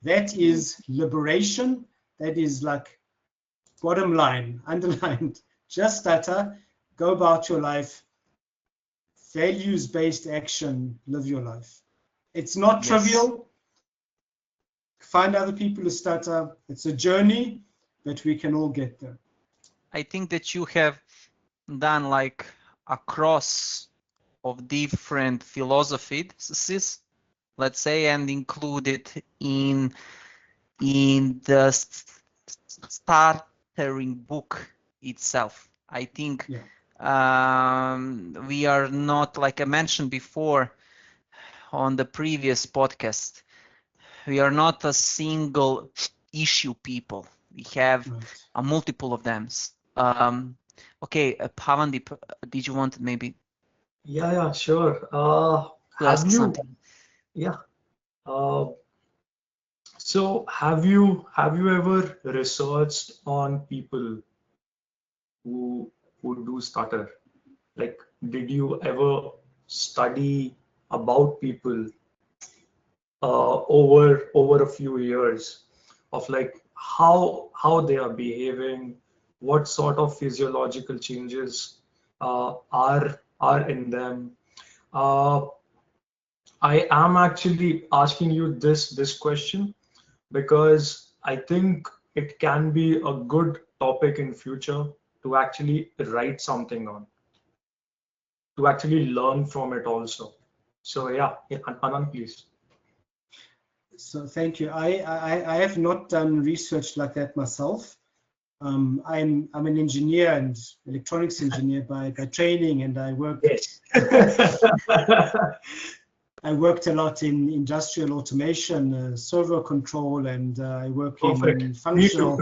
That is liberation. That is like bottom line, underlined. Just stutter. Go about your life. Values-based action. Live your life. It's not trivial. Find other people who stutter. It's a journey, but we can all get there. I think that you have done like a cross of different philosophies, let's say, and included in the stuttering book itself. I think we are not, like I mentioned before on the previous podcast, we are not a single issue people. We have a multiple of them. Okay, Pavandip, did you want maybe? Yeah, sure. Have you? Something? Yeah. So have you ever researched on people who do stutter? Like, did you ever study about people over a few years of like how they are behaving, what sort of physiological changes are in them? I am actually asking you this question because I think it can be a good topic in future to actually write something on, to actually learn from it also. So yeah, Hanan, please. So thank you. I have not done research like that myself. I'm an engineer and electronics engineer by training, and I work. Yes. I worked a lot in industrial automation, servo control, and I work in functional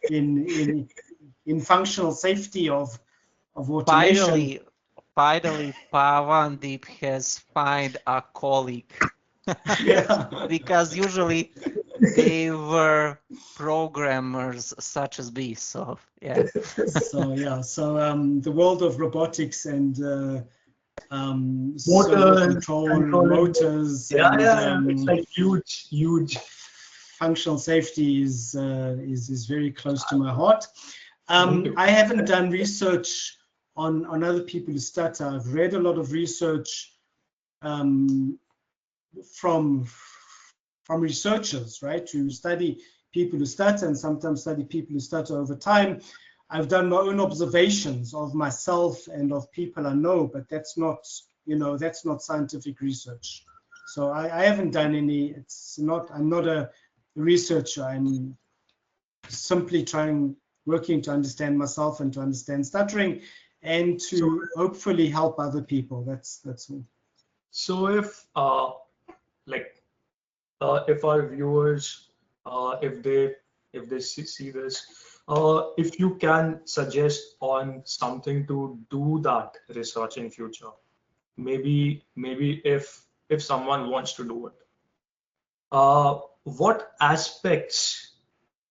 in functional safety of automation. Finally, Pavandip has find a colleague. Because usually they were programmers such as me. So yeah. So the world of robotics and motors, it's like huge. Functional safety is very close to my heart. I haven't done research on other people who stutter. I've read a lot of research from researchers, right, who study people who stutter and sometimes study people who stutter over time. I've done my own observations of myself and of people I know, but that's not scientific research. So I haven't done any. I'm not a researcher. I'm simply working to understand myself and to understand stuttering, and to hopefully help other people. That's all. So if if our viewers, if they see this, if you can suggest on something to do that research in future, maybe if someone wants to do it, what aspects,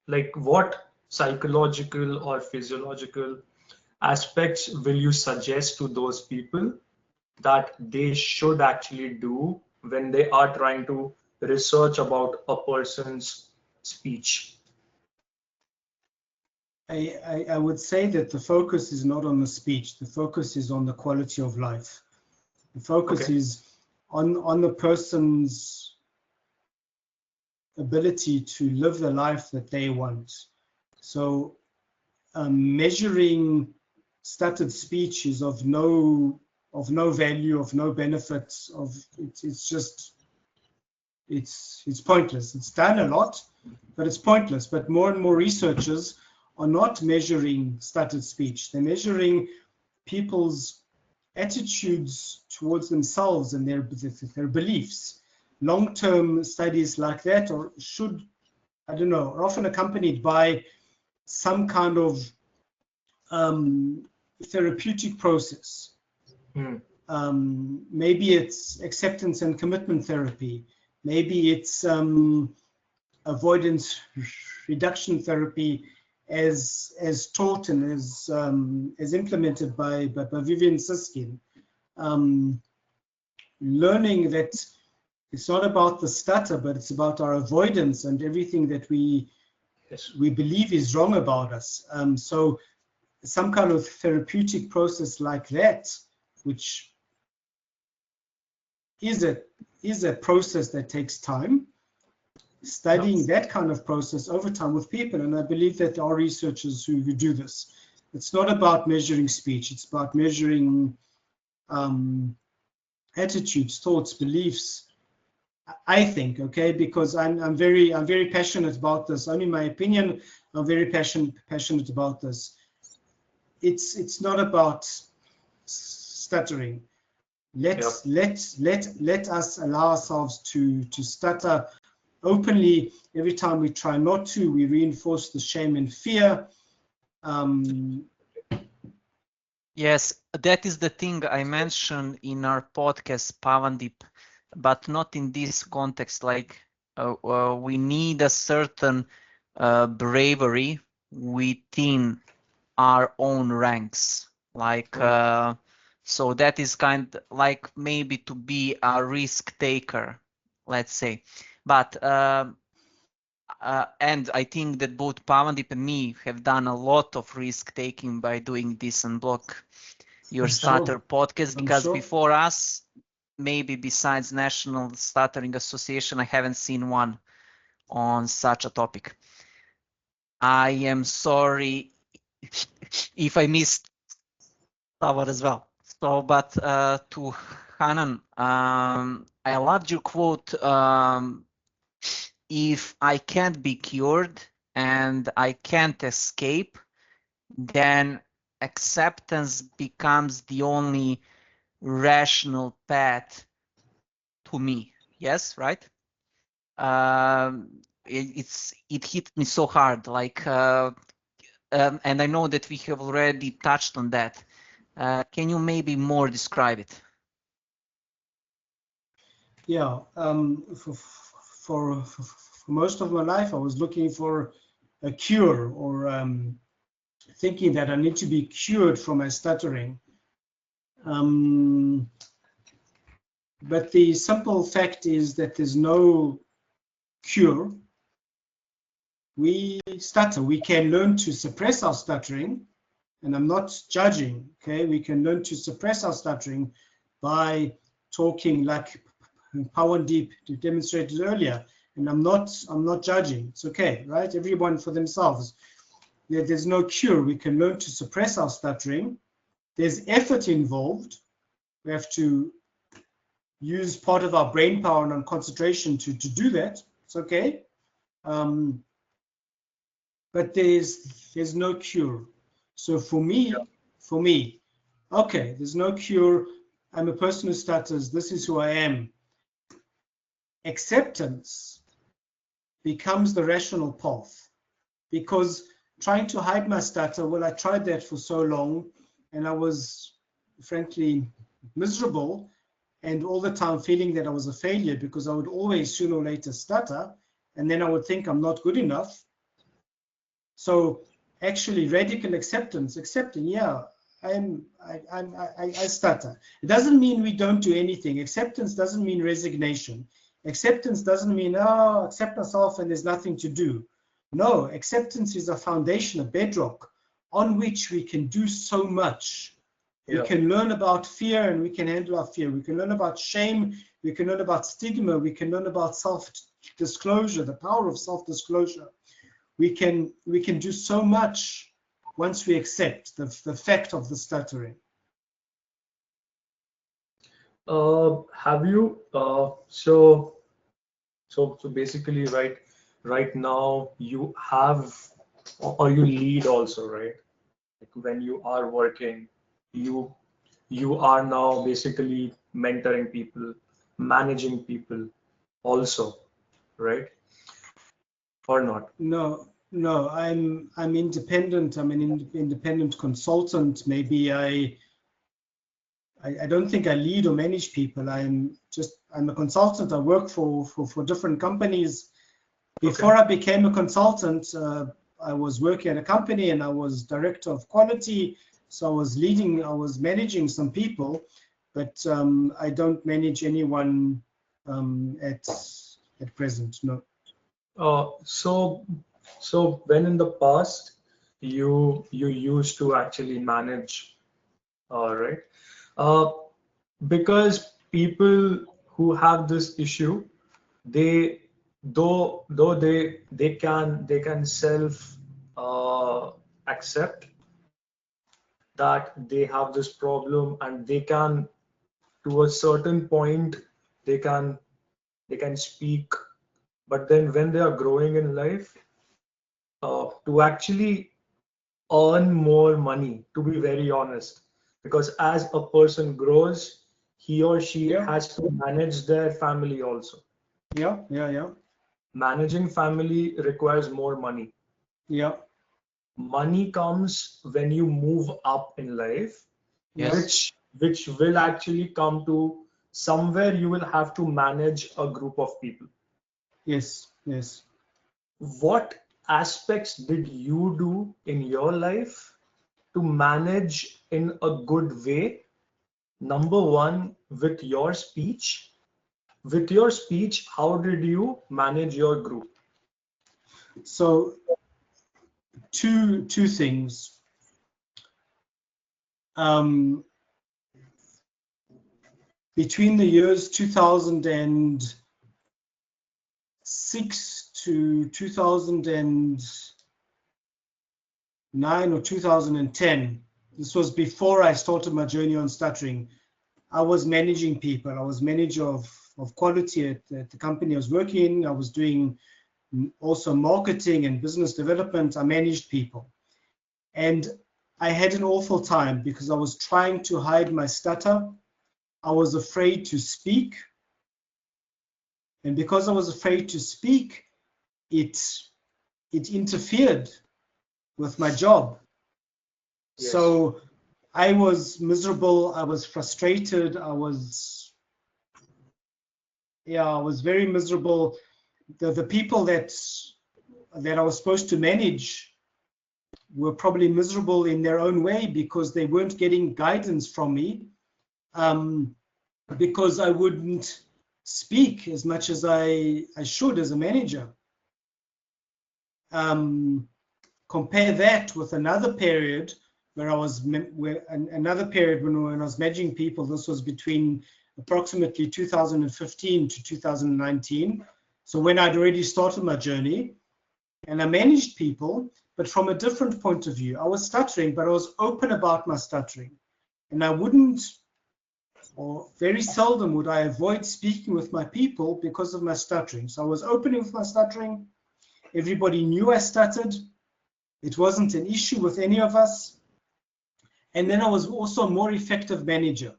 like what psychological or physiological aspects will you suggest to those people that they should actually do when they are trying to research about a person's speech? I would say that the focus is not on the speech. The focus is on the quality of life. The focus is on the person's ability to live the life that they want. So measuring stuttered speech is of no value, of no benefits. It's pointless. It's done a lot, but it's pointless. But more and more researchers are not measuring stuttered speech. They're measuring people's attitudes towards themselves and their beliefs. Long-term studies like that are often accompanied by some kind of therapeutic process. Maybe it's acceptance and commitment therapy. Maybe it's avoidance reduction therapy as taught and as implemented by Vivian Siskin. Learning that it's not about the stutter, but it's about our avoidance and everything that we believe is wrong about us. So some kind of therapeutic process like that, which is a process that takes time, studying that kind of process over time with people. And I believe that there are researchers who do this. It's not about measuring speech, it's about measuring attitudes, thoughts, beliefs, I think, okay, because I'm very passionate about this. Only my opinion, I'm very passionate about this. It's not about stuttering. Let us allow ourselves to stutter openly. Every time we try not to, we reinforce the shame and fear. Yes, that is the thing I mentioned in our podcast, Pavandip, but not in this context. Like we need a certain bravery within our own ranks. Like so that is kind of like maybe to be a risk taker, let's say. But and I think that both Pavandip and me have done a lot of risk taking by doing this Unblock Your Stutter podcast, because before us, maybe besides National Stuttering Association, I haven't seen one on such a topic. I am sorry if I missed Tavar as well. So, but to Hanan, I loved your quote, if I can't be cured and I can't escape, then acceptance becomes the only rational path to me. Yes, right? It hit me so hard, like, and I know that we have already touched on that. Can you maybe more describe it? Yeah, for most of my life, I was looking for a cure, or thinking that I need to be cured from my stuttering. But the simple fact is that there's no cure. We stutter. We can learn to suppress our stuttering, and I'm not judging, okay? We can learn to suppress our stuttering by talking like Pavandip demonstrated earlier, and I'm not judging. It's okay, right? Everyone for themselves. There's no cure. We can learn to suppress our stuttering. There's effort involved. We have to use part of our brain power and concentration to do that. It's okay. But there's no cure. So for me, okay, there's no cure. I'm a person who stutters. This is who I am. Acceptance becomes the rational path, because trying to hide my stutter, well, I tried that for so long, and I was frankly miserable, and all the time feeling that I was a failure, because I would always sooner or later stutter, and then I would think I'm not good enough. So actually radical acceptance, accepting, yeah, I stutter. It doesn't mean we don't do anything. Acceptance doesn't mean resignation. Acceptance doesn't mean, oh, accept myself and there's nothing to do. No, acceptance is a foundation, a bedrock on which we can do so much. We can learn about fear and we can handle our fear. We can learn about shame. We can learn about stigma. We can learn about self-disclosure, the power of self-disclosure. We can do so much once we accept the fact of the stuttering. Have you so basically right now you have, or you lead also, right? Like when you are working, you are now basically mentoring people, managing people also, right? Or not? No, I'm independent. I'm an independent consultant. Maybe I I don't think I lead or manage people. I'm a consultant. I work for different companies. Before I became a consultant, I was working at a company and I was director of quality. So I was managing some people, but I don't manage anyone at present, no. So when in the past you used to actually manage, right? Because people who have this issue, they though they can self accept that they have this problem, and they can, to a certain point, they can speak. But then when they are growing in life, to actually earn more money, to be very honest, because as a person grows, he or she has to manage their family also. Yeah. Managing family requires more money. Yeah. Money comes when you move up in life, Yes. which will actually come to somewhere you will have to manage a group of people. Yes. What aspects did you do in your life to manage in a good way? Number one, with your speech. With your speech, how did you manage your group? So two things. Between the years 2006 to 2009 or 2010, this was before I started my journey on stuttering, I was managing people. I was manager of quality at the company I was working in. I was doing also marketing and business development. I managed people. And I had an awful time because I was trying to hide my stutter. I was afraid to speak. And because I was afraid to speak, it interfered with my job. Yes. So I was miserable. I was frustrated. I was very miserable. The people that I was supposed to manage were probably miserable in their own way because they weren't getting guidance from me, because I wouldn't speak as much as I should as a manager. Compare that with another period where I was when I was managing people. This was between approximately 2015 to 2019. So when I'd already started my journey, and I managed people, but from a different point of view. I was stuttering, but I was open about my stuttering, and I wouldn't, or very seldom would I avoid speaking with my people because of my stuttering. So I was open with my stuttering. Everybody knew I stuttered. It wasn't an issue with any of us. And then I was also a more effective manager.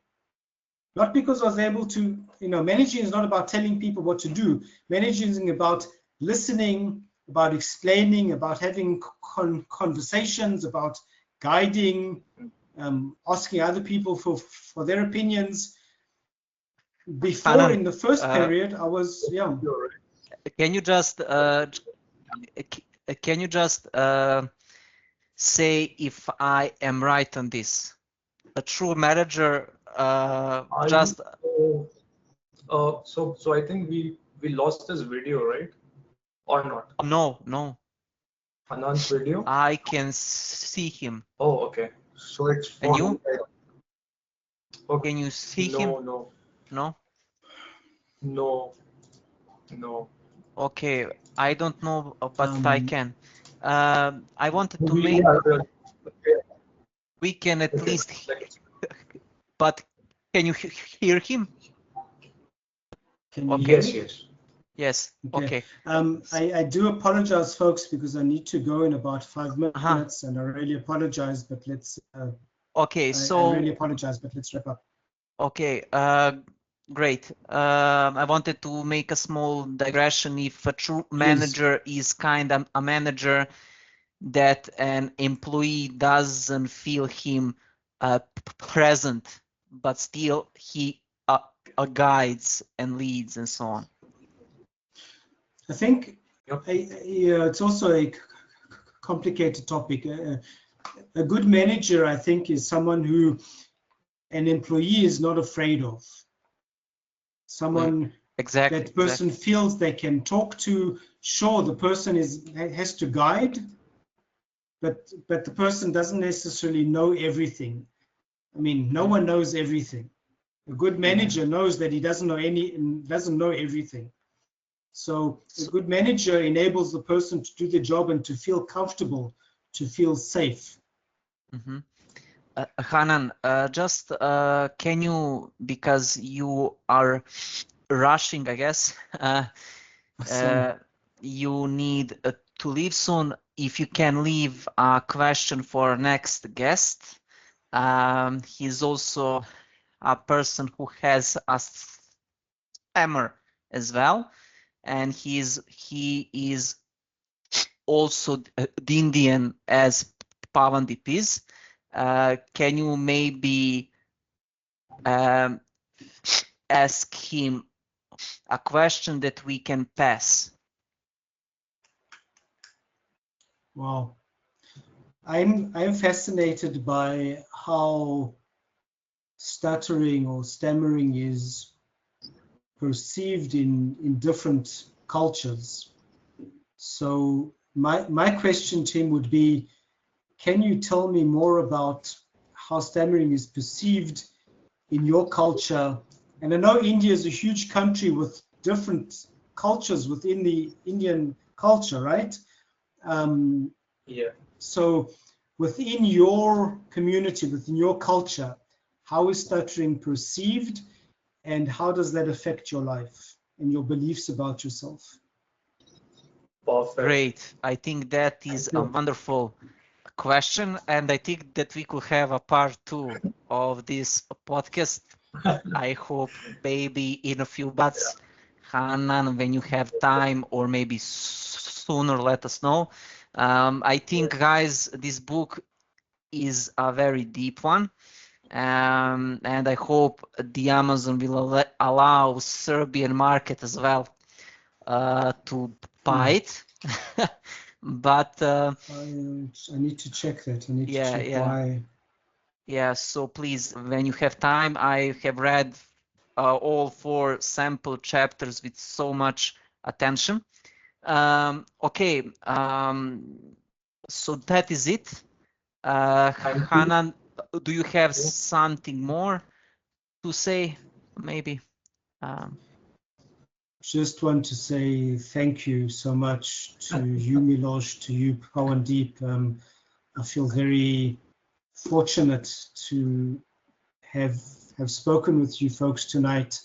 Not because I was able to, managing is not about telling people what to do. Managing is about listening, about explaining, about having conversations, about guiding, asking other people for their opinions. Before, Hanan, in the first period, I was, Can you just say if I am right on this? A true manager just. So I think we lost this video, right? Or not? No. Hanan's video? I can see him. Oh, okay. So it's for. And you? Okay. Can you see him? No. Okay, I don't know, but I can. I wanted to make. We can at least. But can you hear him? Can you hear me? Yes. Okay. I do apologize, folks, because I need to go in about 5 minutes, and I really apologize. But let's. Okay, so. I really apologize, but let's wrap up. Okay. Great. I wanted to make a small digression. If a true manager is kind of a manager that an employee doesn't feel him present but still he guides and leads and so on. I think Yep. it's also a complicated topic. A good manager, I think, is someone who an employee is not afraid of. Someone Exactly. that person feels they can talk to. Sure, the person has to guide, but the person doesn't necessarily know everything. I mean, no one knows everything. A good manager knows that he doesn't know everything. So a good manager enables the person to do the job and to feel comfortable, to feel safe. Mm-hmm. Hanan, just can you, because you are rushing, I guess, you need to leave soon. If you can leave a question for our next guest. He's also a person who has a stammer as well, and he is also the Indian as Pavandip is. Can you maybe ask him a question that we can pass? Wow. I'm fascinated by how stuttering or stammering is perceived in different cultures. So my question to him would be, can you tell me more about how stammering is perceived in your culture? And I know India is a huge country with different cultures within the Indian culture, right? Yeah. So within your community, within your culture, how is stuttering perceived, and how does that affect your life and your beliefs about yourself? Perfect. Great. I think that is a wonderful question, and I think that we could have a part 2 of this podcast. I hope maybe in a few months. Hanan, when you have time, or maybe sooner, let us know. I think, guys, this book is a very deep one, and I hope the Amazon will allow Serbian market as well to buy it. But I need to check that. I need to check why. Yeah, so please, when you have time, I have read all 4 sample chapters with so much attention. Okay, so that is it. Hanan, do you have something more to say? Maybe. Just want to say thank you so much to you, Miloš, to you, Pavandip. I feel very fortunate to have spoken with you folks tonight.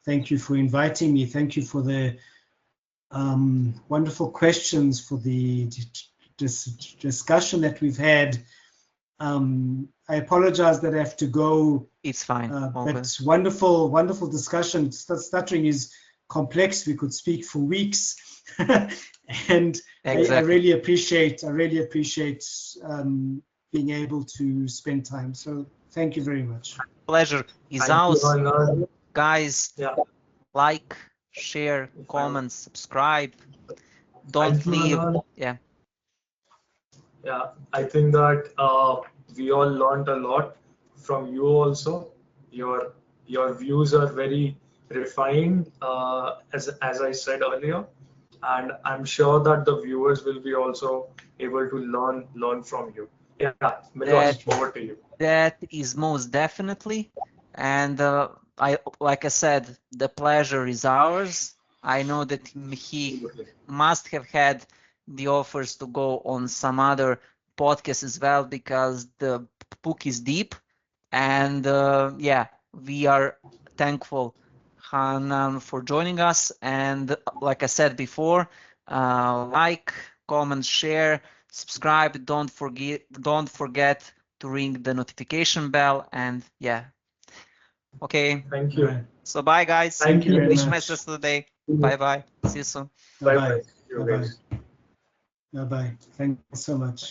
Thank you for inviting me. Thank you for the wonderful questions, for the discussion that we've had. I apologize that I have to go. It's fine. But wonderful discussion. Stuttering is complex. We could speak for weeks, and exactly. I really appreciate being able to spend time. So thank you very much. Pleasure is ours. Guys, like, share, comment, subscribe. Don't leave. Yeah, I think that we all learned a lot from you also. Your views are very refined, as I said earlier, and I'm sure that the viewers will be also able to learn from you. Yeah, Miloš, over to you. That is most definitely, and like I said, the pleasure is ours. I know that he must have had the offers to go on some other podcasts as well, because the book is deep, and yeah, we are thankful, Hanan, for joining us. And like I said before, like, comment, share, subscribe. Don't forget to ring the notification bell. And yeah, okay. Thank you. So bye, guys. Thank you very Wish much. masters today. Bye bye. See you soon. Bye bye. Bye bye. Bye bye. Thank you so much.